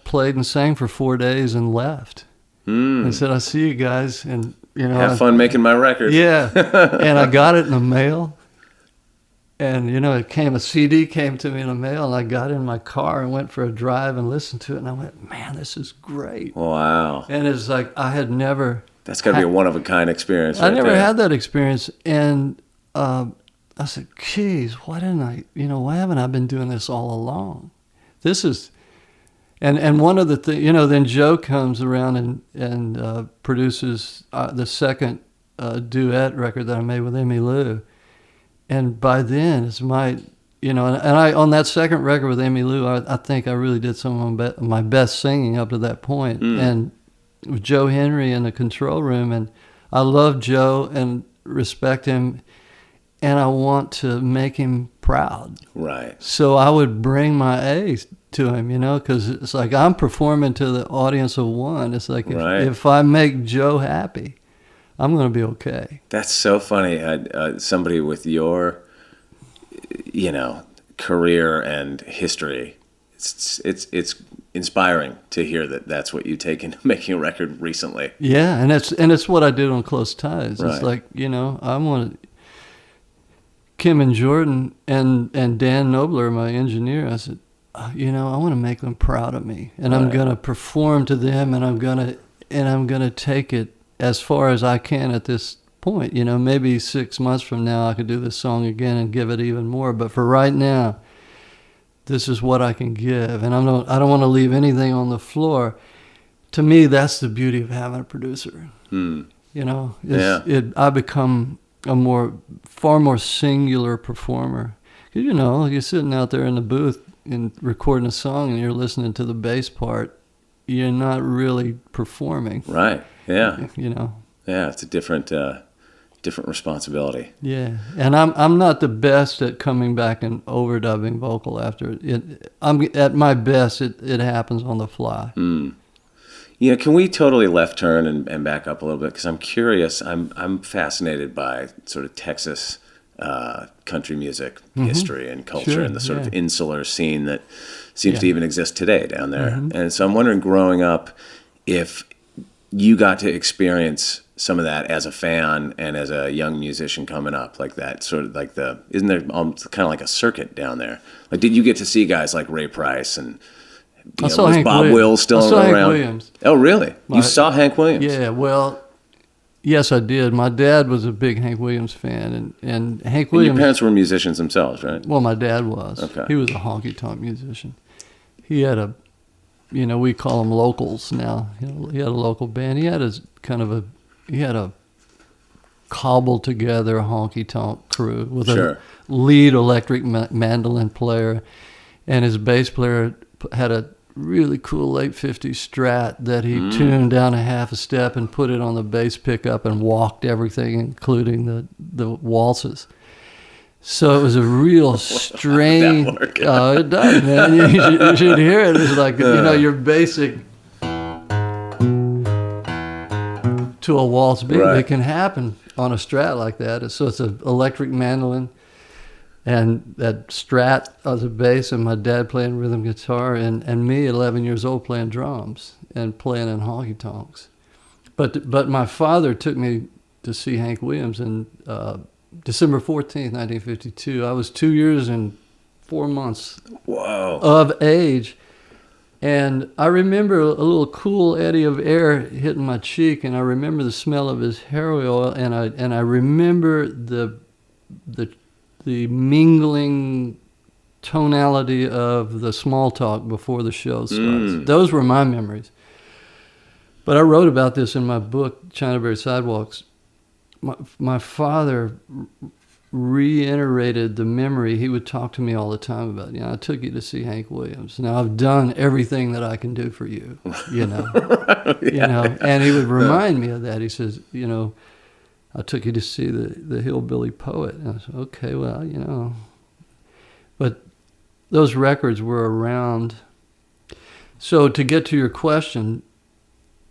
played and sang for 4 days and left. I said, "I'll see you guys," and you know, have fun making my record. Yeah, and I got it in the mail, and you know, a CD came to me in the mail, and I got in my car and went for a drive and listened to it, and I went, "Man, this is great!" Wow! And it's like I had never. That's got to be a one-of-a-kind experience. I never had that experience, and I said, "Geez, why haven't I been doing this all along? This is." And one of the things, you know, then Joe comes around and produces the second duet record that I made with Emmy Lou. And by then, it's my, you know, and I on that second record with Emmy Lou, I think I really did some of my best singing up to that point. And with Joe Henry in the control room, and I love Joe and respect him, and I want to make him proud. Right. So I would bring my A to him, because it's like I'm performing to the audience of one. It's like if I make Joe happy, I'm going to be okay. That's so funny. Somebody with your, career and history, it's inspiring to hear that that's what you take into making a record recently. Yeah, and it's what I did on Close Ties. Right. It's like, I want Kim and Jordan and Dan Nobler, my engineer. I said, I want to make them proud of me, and I'm going to perform to them, and I'm going to take it as far as I can at this point. Maybe 6 months from now I could do this song again and give it even more. But for right now, this is what I can give, and I don't want to leave anything on the floor. To me, that's the beauty of having a producer. I become a far more singular performer. 'Cause, you're sitting out there in the booth and recording a song, and you're listening to the bass part. You're not really performing. Right. Yeah. Yeah, it's a different responsibility. Yeah, and I'm not the best at coming back and overdubbing vocal after it. I'm at my best. It happens on the fly. Can we totally left turn and back up a little bit? Because I'm curious. I'm fascinated by sort of Texas country music history and culture, and the sort of insular scene that seems to even exist today down there. And so I'm wondering, growing up, if you got to experience some of that as a fan and as a young musician coming up, like that sort of like isn't there kind of like a circuit down there? Like, did you get to see guys like Ray Price and was Bob Wills still around? Hank Williams. Oh, really? You saw Hank Williams? Yeah, well, yes, I did. My dad was a big Hank Williams fan, and Hank Williams. And your parents were musicians themselves, right? Well, my dad was. Okay. He was a honky-tonk musician. He had we call them locals now. He had a local band. He had a cobbled together honky-tonk crew with a lead electric mandolin player, and his bass player had a really cool late 50s Strat that he tuned down a half a step and put it on the bass pickup and walked everything, including the waltzes. So it was a real strange. Oh, it does, man. You should hear it. It's like your basic to a waltz beat. Right. It can happen on a Strat like that. So it's an electric mandolin, and that Strat as a bass, and my dad playing rhythm guitar, and me, 11 years old, playing drums and playing in honky tonks. But my father took me to see Hank Williams in December 14th, 1952. I was 2 years and 4 months of age. And I remember a little cool eddy of air hitting my cheek, and I remember the smell of his hair oil, and I remember the mingling tonality of the small talk before the show starts. Those were my memories. But I wrote about this in my book, Chinaberry Sidewalks. My father reiterated the memory. He would talk to me all the time about, I took you to see Hank Williams. Now I've done everything that I can do for you, and he would remind me of that. He says, I took you to see the hillbilly poet. And I said, okay, well, but those records were around. So to get to your question,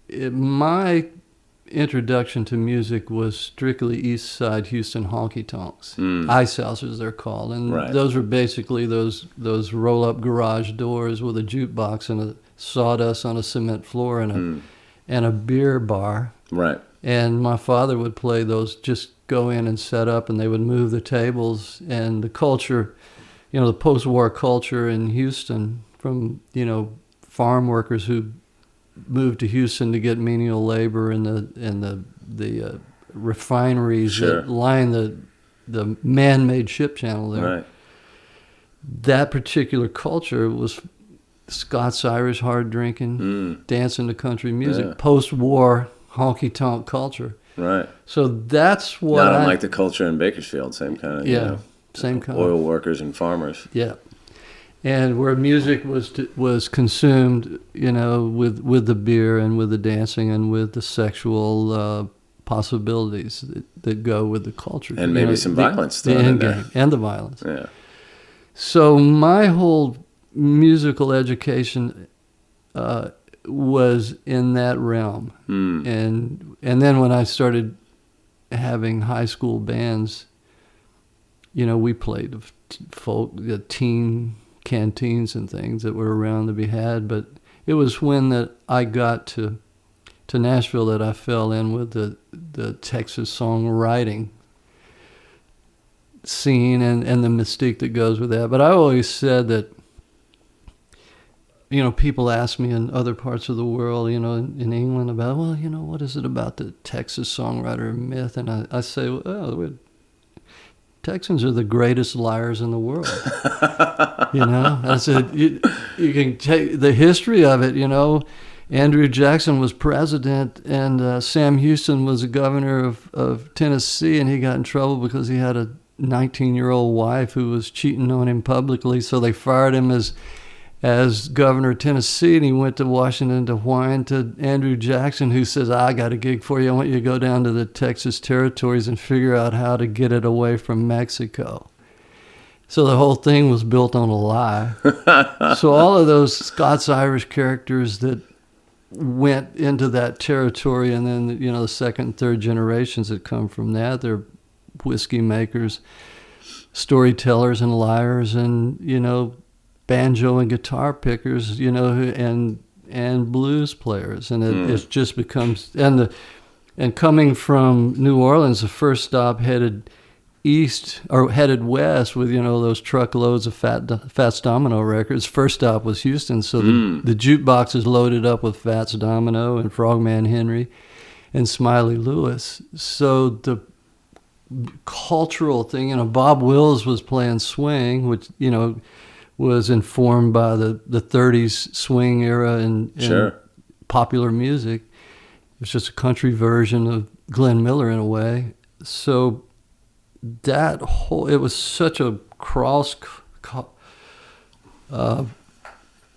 my introduction to music was strictly East Side Houston honky tonks, ice houses they're called, and those were basically those roll-up garage doors with a jukebox and a sawdust on a cement floor and a beer bar. Right. And my father would play those, just go in and set up, and they would move the tables. And the culture, the post-war culture in Houston from, farm workers who moved to Houston to get menial labor in the refineries that line the man-made ship channel there. Right. That particular culture was Scots-Irish hard drinking, dancing to country music, post-war honky-tonk culture. Right. So that's what not unlike the culture in Bakersfield, same kind of same kind oil workers and farmers. Yeah. and where music was consumed, you know, with the beer and with the dancing and with the sexual possibilities that go with the culture, and maybe some violence thrown in there, and the violence. Yeah. So my whole musical education was in that realm, and then when I started having high school bands, you know, we played folk, teen canteens and things that were around to be had. But it was when that I got to Nashville that I fell in with the Texas songwriting scene and the mystique that goes with that. But I always said that, you know, people ask me in other parts of the world, you know, in England about, well, you know, what is it about the Texas songwriter myth? And I say, well, Texans are the greatest liars in the world. You know, I said, you can take the history of it, you know. Andrew Jackson was president, and Sam Houston was the governor of Tennessee, and he got in trouble because he had a 19-year-old wife who was cheating on him publicly, so they fired him as governor of Tennessee, and he went to Washington to whine to Andrew Jackson, who says, I got a gig for you. I want you to go down to the Texas territories and figure out how to get it away from Mexico. So the whole thing was built on a lie. So all of those Scots-Irish characters that went into that territory, and then, you know, the second and third generations that come from that, they're whiskey makers, storytellers and liars, and, you know, banjo and guitar pickers, you know, and blues players, and it just becomes and coming from New Orleans, the first stop headed east or headed west with, you know, those truckloads of Fats Domino records. First stop was Houston, so the jukebox is loaded up with Fats Domino and Frogman Henry and Smiley Lewis. So the cultural thing, you know, Bob Wills was playing swing, which, you know, was informed by the 30s swing era and popular music. It was just a country version of Glenn Miller in a way. So that whole, it was such a cross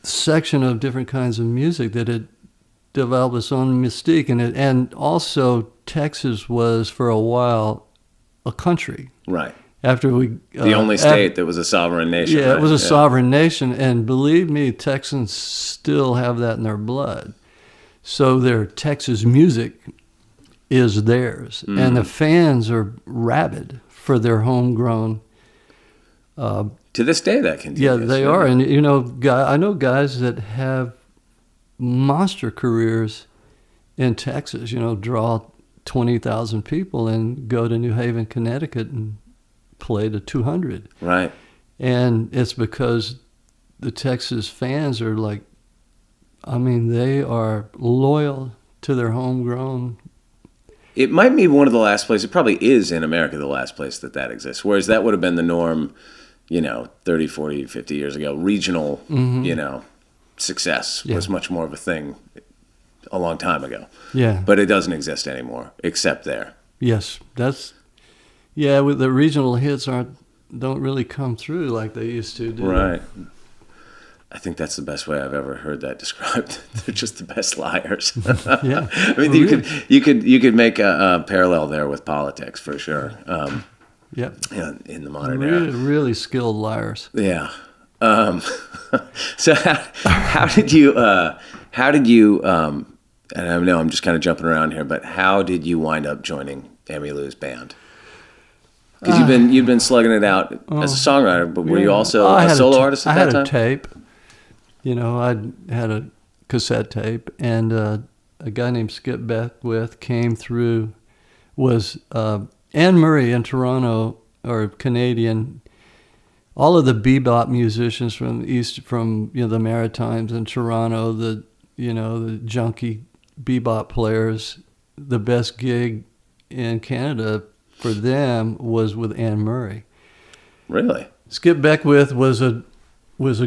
section of different kinds of music that it developed its own mystique. And also Texas was for a while a country. Right. After we the only state that was a sovereign nation. Yeah, right? It was a sovereign nation, and believe me, Texans still have that in their blood. So their Texas music is theirs, and the fans are rabid for their homegrown. To this day, that continues. Yeah, they are, and you know, I know guys that have monster careers in Texas. You know, draw 20,000 people and go to New Haven, Connecticut, and play to 200. Right. And it's because the Texas fans are like, I mean, they are loyal to their homegrown. It might be one of the last places, it probably is in America the last place that exists, whereas that would have been the norm, you know, 30, 40, 50 years ago. Regional, you know, success was much more of a thing a long time ago. Yeah. But it doesn't exist anymore, except there. Yes, that's... Yeah, with the regional hits don't really come through like they used to, do right. They? I think that's the best way I've ever heard that described. They're just the best liars. Yeah, I mean, you could make a parallel there with politics for sure. Yep. Yeah, in the modern era, really skilled liars. Yeah. So how did you? And I know I'm just kind of jumping around here, but how did you wind up joining Emmylou's band? Because you'd been slugging it out as a songwriter, but were you also a solo artist at that time? I had a tape. You know, I had a cassette tape, and a guy named Skip Beckwith came through. Was Anne Murray in Toronto, or Canadian? All of the bebop musicians from the Maritimes and Toronto, the junkie bebop players. The best gig in Canada for them was with Anne Murray. Really? Skip Beckwith was a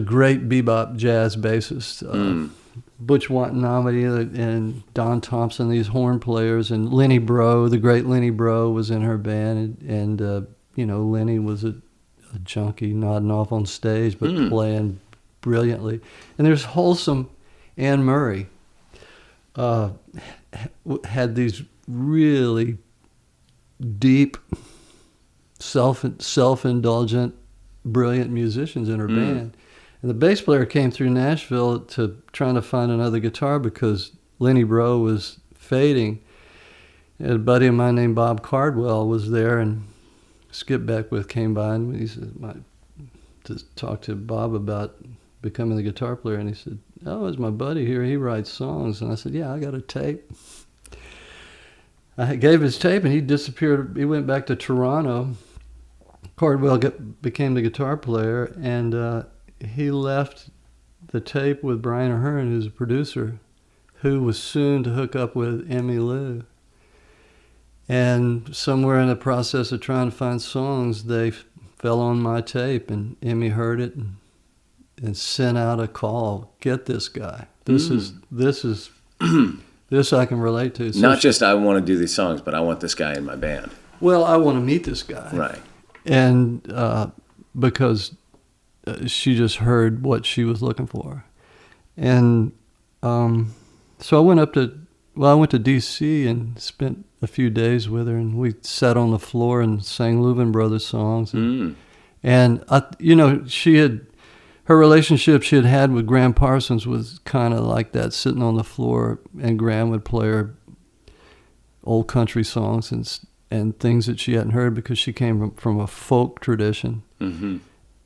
great bebop jazz bassist. Butch Watanabe and Don Thompson, these horn players, and Lenny Breau, the great Lenny Breau, was in her band, and Lenny was a junkie nodding off on stage, but playing brilliantly. And there's wholesome Anne Murray had these really deep, self-indulgent, brilliant musicians in her band. And the bass player came through Nashville trying to find another guitar because Lenny Breau was fading. And a buddy of mine named Bob Cardwell was there, and Skip Beckwith came by, and he said, to talk to Bob about becoming the guitar player. And he said, "Oh, it's my buddy here. He writes songs." And I said, "Yeah, I got a tape." I gave his tape, and he disappeared. He went back to Toronto. Cardwell became the guitar player, and he left the tape with Brian Ahern, who's a producer, who was soon to hook up with Emmylou. And somewhere in the process of trying to find songs, they fell on my tape, and Emmy heard it and sent out a call. Get this guy. This is this I can relate to. So Not just I want to do these songs, but I want this guy in my band. Well, I want to meet this guy. Right. And because she just heard what she was looking for. And so I went to D.C. and spent a few days with her, and we sat on the floor and sang Louvin Brothers songs. And her relationship she had with Graham Parsons was kind of like that, sitting on the floor, and Graham would play her old country songs and things that she hadn't heard because she came from a folk tradition.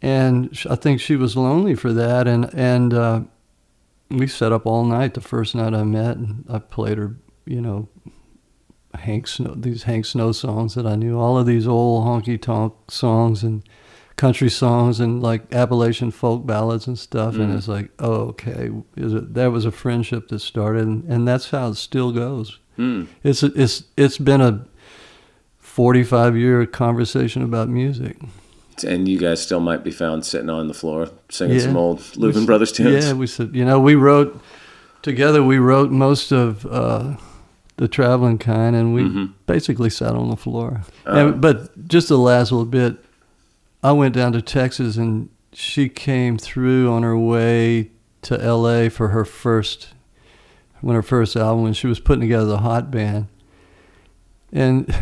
And I think she was lonely for that, and we sat up all night the first night I met, and I played her, these Hank Snow songs that I knew, all of these old honky-tonk songs and country songs and like Appalachian folk ballads and stuff. And it's like, oh, okay, that was a friendship that started, and that's how it still goes. It's been a 45-year conversation about music. And you guys still might be found sitting on the floor singing some old Louvin Brothers tunes. Yeah, we said, we wrote most of the Traveling Kind, and we basically sat on the floor. But just the last little bit, I went down to Texas, and she came through on her way to L.A. for her first album, when she was putting together the Hot Band. And,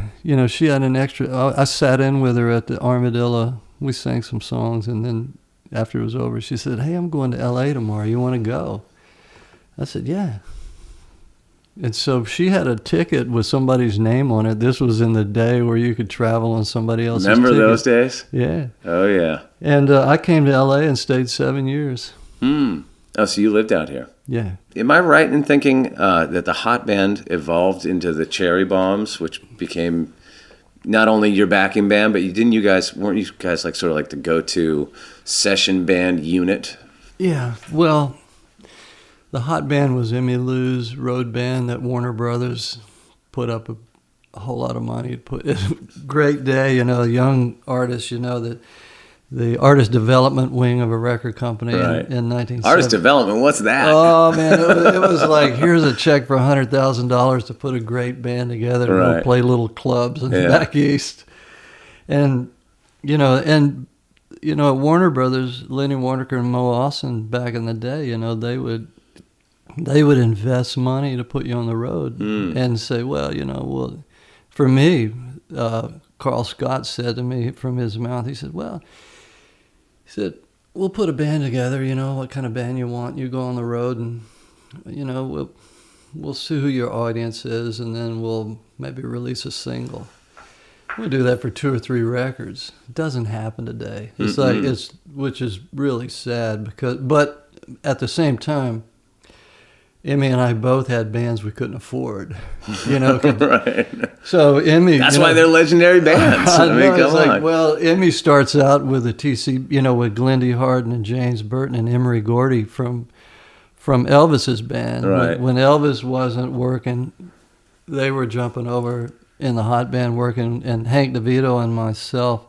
she had an extra, I sat in with her at the Armadillo. We sang some songs, and then after it was over, she said, "Hey, I'm going to L.A. tomorrow. You want to go?" I said, "Yeah." And so she had a ticket with somebody's name on it. This was in the day where you could travel on somebody else's ticket. Remember those days? Yeah. Oh, yeah. And I came to L.A. and stayed 7 years. Oh, so you lived out here? Yeah. Am I right in thinking that the Hot Band evolved into the Cherry Bombs, which became not only your backing band, but weren't you guys like sort of like the go-to session band unit? Yeah. Well, the Hot Band was Emmylou's road band that Warner Brothers put up a whole lot of money to put. Great day, young artists, that the artist development wing of a record company in 1970. Artist development, what's that? Oh, man, it was like, here's a check for $100,000 to put a great band together to go play little clubs back east. And, at Warner Brothers, Lenny Waronker and Mo Austin back in the day, they would invest money to put you on the road and say, well, for me, Carl Scott said to me from his mouth, he said, we'll put a band together, what kind of band you want. You go on the road, and, we'll see who your audience is, and then we'll maybe release a single. We'll do that for 2 or 3 records. It doesn't happen today. It's which is really sad but at the same time, Emmy and I both had bands we couldn't afford, Right. So Emmy... That's why they're legendary bands. Come on. Well, Emmy starts out with a TC, with Glendy Harden and James Burton and Emery Gordy from Elvis's band. Right. When Elvis wasn't working, they were jumping over in the Hot Band working, and Hank DeVito and myself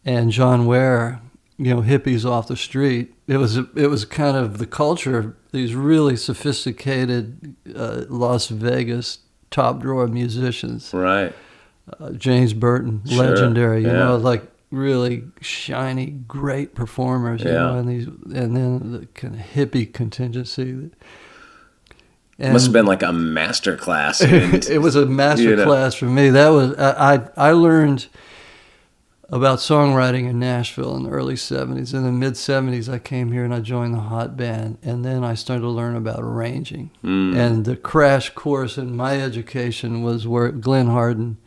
and John Ware, hippies off the street. It was kind of the culture, these really sophisticated Las Vegas top drawer musicians. Right. James Burton, legendary, really shiny, great performers, you know, and then the kind of hippie contingency. And must have been like a master class. It was a master class for me. That was I learned about songwriting in Nashville in the early 70s. In the mid 70s, I came here and I joined the hot band, and then I started to learn about arranging. And the crash course in my education was where Glenn Hardin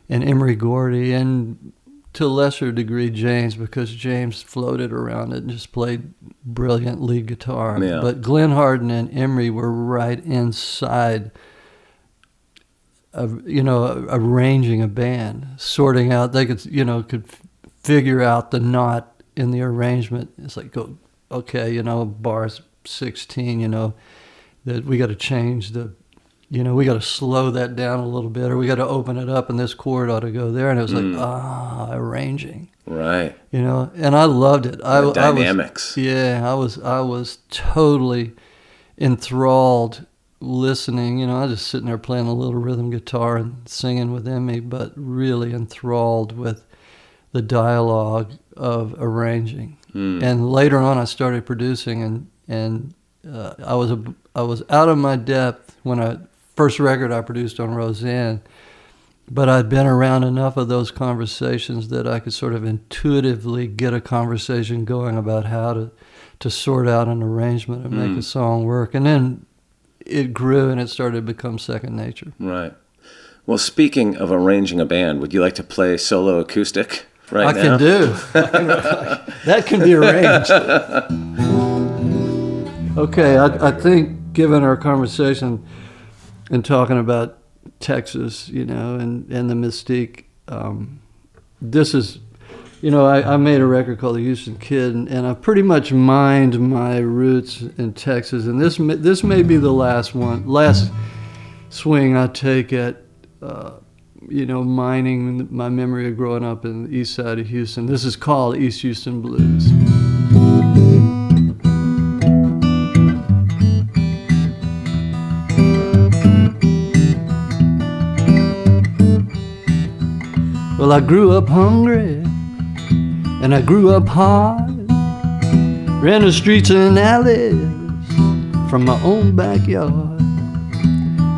and Emery Gordy, and to a lesser degree James, because James floated around it and just played brilliant lead guitar. Yeah. But Glenn Hardin and Emery were right inside of, you know, arranging a band, sorting out. They could figure out the knot in the arrangement. It's like, okay, you know, bar 16, you know, that we got to change the, you know, we got to slow that down a little bit, or we got to open it up, and this chord ought to go there. And it was like, arranging. Right. You know, and I loved it. Dynamics. I was totally enthralled listening. You know, I was just sitting there playing a little rhythm guitar and singing with Emmy, but really enthralled with the dialogue of arranging. And later on, I started producing, and I was out of my depth when first record I produced on Roseanne, but I'd been around enough of those conversations that I could sort of intuitively get a conversation going about how to sort out an arrangement and make a song work. And then it grew and it started to become second nature. Right. Well, speaking of arranging a band, would you like to play solo acoustic right now? I can do. That can be arranged. Okay, I think given our conversation and talking about Texas, you know, and the mystique, this is, you know, I made a record called The Houston Kid, and I pretty much mined my roots in Texas, and this may be the last swing I take at, you know, mining my memory of growing up in the east side of Houston. This is called East Houston Blues. Well, I grew up hungry, and I grew up hard, ran the streets and alleys from my own backyard.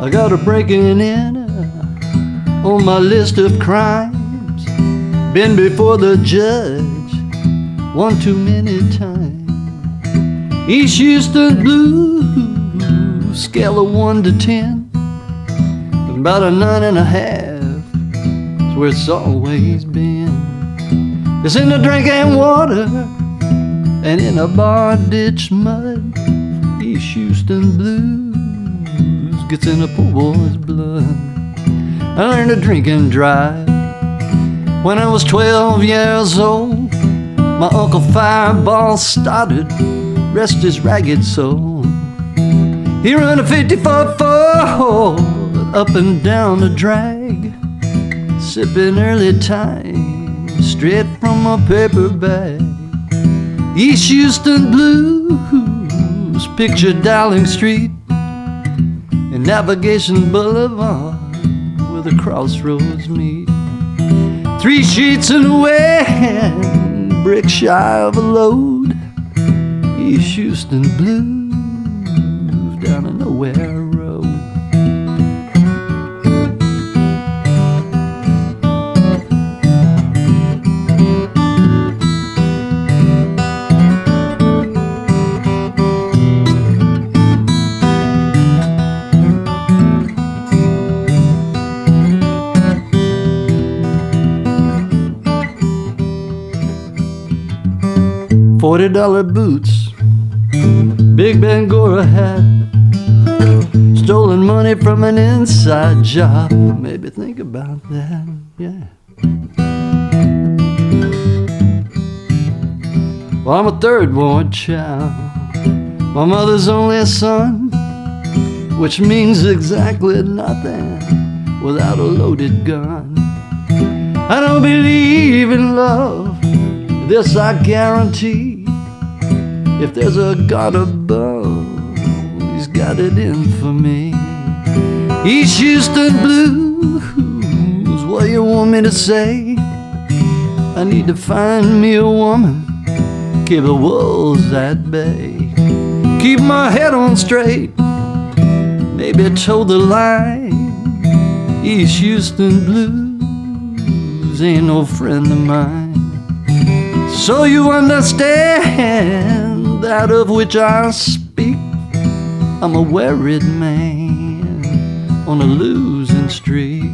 I got a breaking in on my list of crimes, been before the judge one too many times. East Houston Blues, scale of 1 to 10, about a 9.5. Where it's always been. It's in the drinking water and in a bar ditch mud. East Houston Blues gets in a poor boy's blood. I learned to drink and drive when I was 12 years old. My Uncle Fireball started, rest his ragged soul. He run a 54 Ford up and down the drag, sipping early time straight from a paper bag. East Houston Blues, picture Dowling Street and Navigation Boulevard where the crossroads meet. 3 sheets and wind, brick shy of a load. East Houston Blues, down a nowhere road. $40 boots, big Bangora hat, stolen money from an inside job. Maybe think about that, yeah. Well, I'm a third-born child, my mother's only son, which means exactly nothing without a loaded gun. I don't believe in love, this I guarantee. If there's a God above, he's got it in for me. East Houston Blues, what you want me to say? I need to find me a woman, keep the wolves at bay, keep my head on straight, maybe toe the line. East Houston blues ain't no friend of mine. So you understand that of which I speak. I'm a worried man on a losing streak.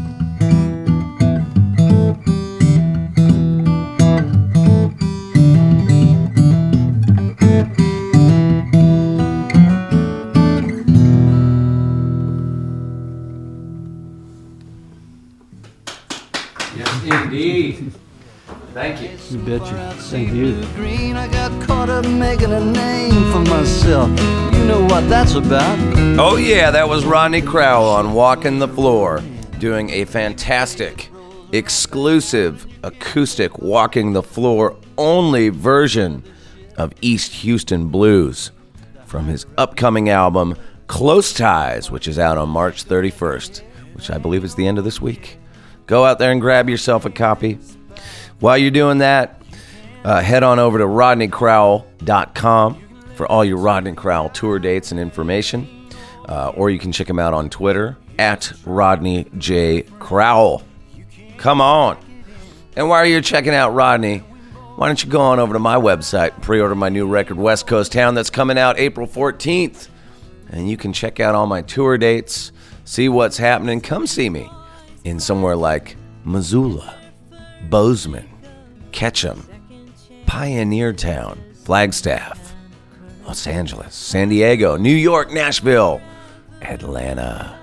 Indeed. Thank you. You betcha. Thank you. Green, I got caught up making a name for myself. You know what that's about. Oh yeah, that was Rodney Crowell on Walking the Floor, doing a fantastic, exclusive, acoustic Walking the Floor only version of East Houston Blues from his upcoming album, Close Ties, which is out on March 31st, which I believe is the end of this week. Go out there and grab yourself a copy. While you're doing that, head on over to rodneycrowell.com for all your Rodney Crowell tour dates and information. Or you can check him out on Twitter at Rodney J. Crowell. Come on. And while you're checking out Rodney, why don't you go on over to my website and pre-order my new record, West Coast Town, that's coming out April 14th. And you can check out all my tour dates, see what's happening. Come see me in somewhere like Missoula, Bozeman, Ketchum, Pioneer Town, Flagstaff, Los Angeles, San Diego, New York, Nashville, Atlanta.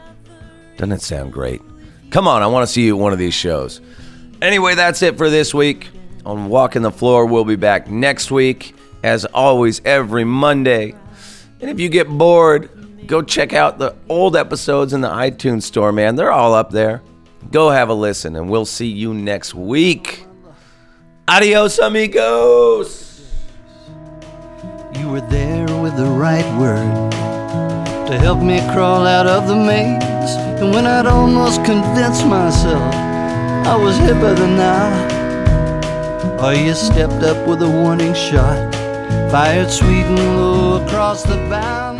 Doesn't it sound great? Come on, I want to see you at one of these shows. Anyway, that's it for this week on Walking the Floor. We'll be back next week, as always, every Monday. And if you get bored, go check out the old episodes in the iTunes store, man. They're all up there. Go have a listen, and we'll see you next week. Adios, amigos. You were there with the right word to help me crawl out of the maze. And when I'd almost convinced myself I was hipper than now, oh, you stepped up with a warning shot, fired sweet and low across the bow.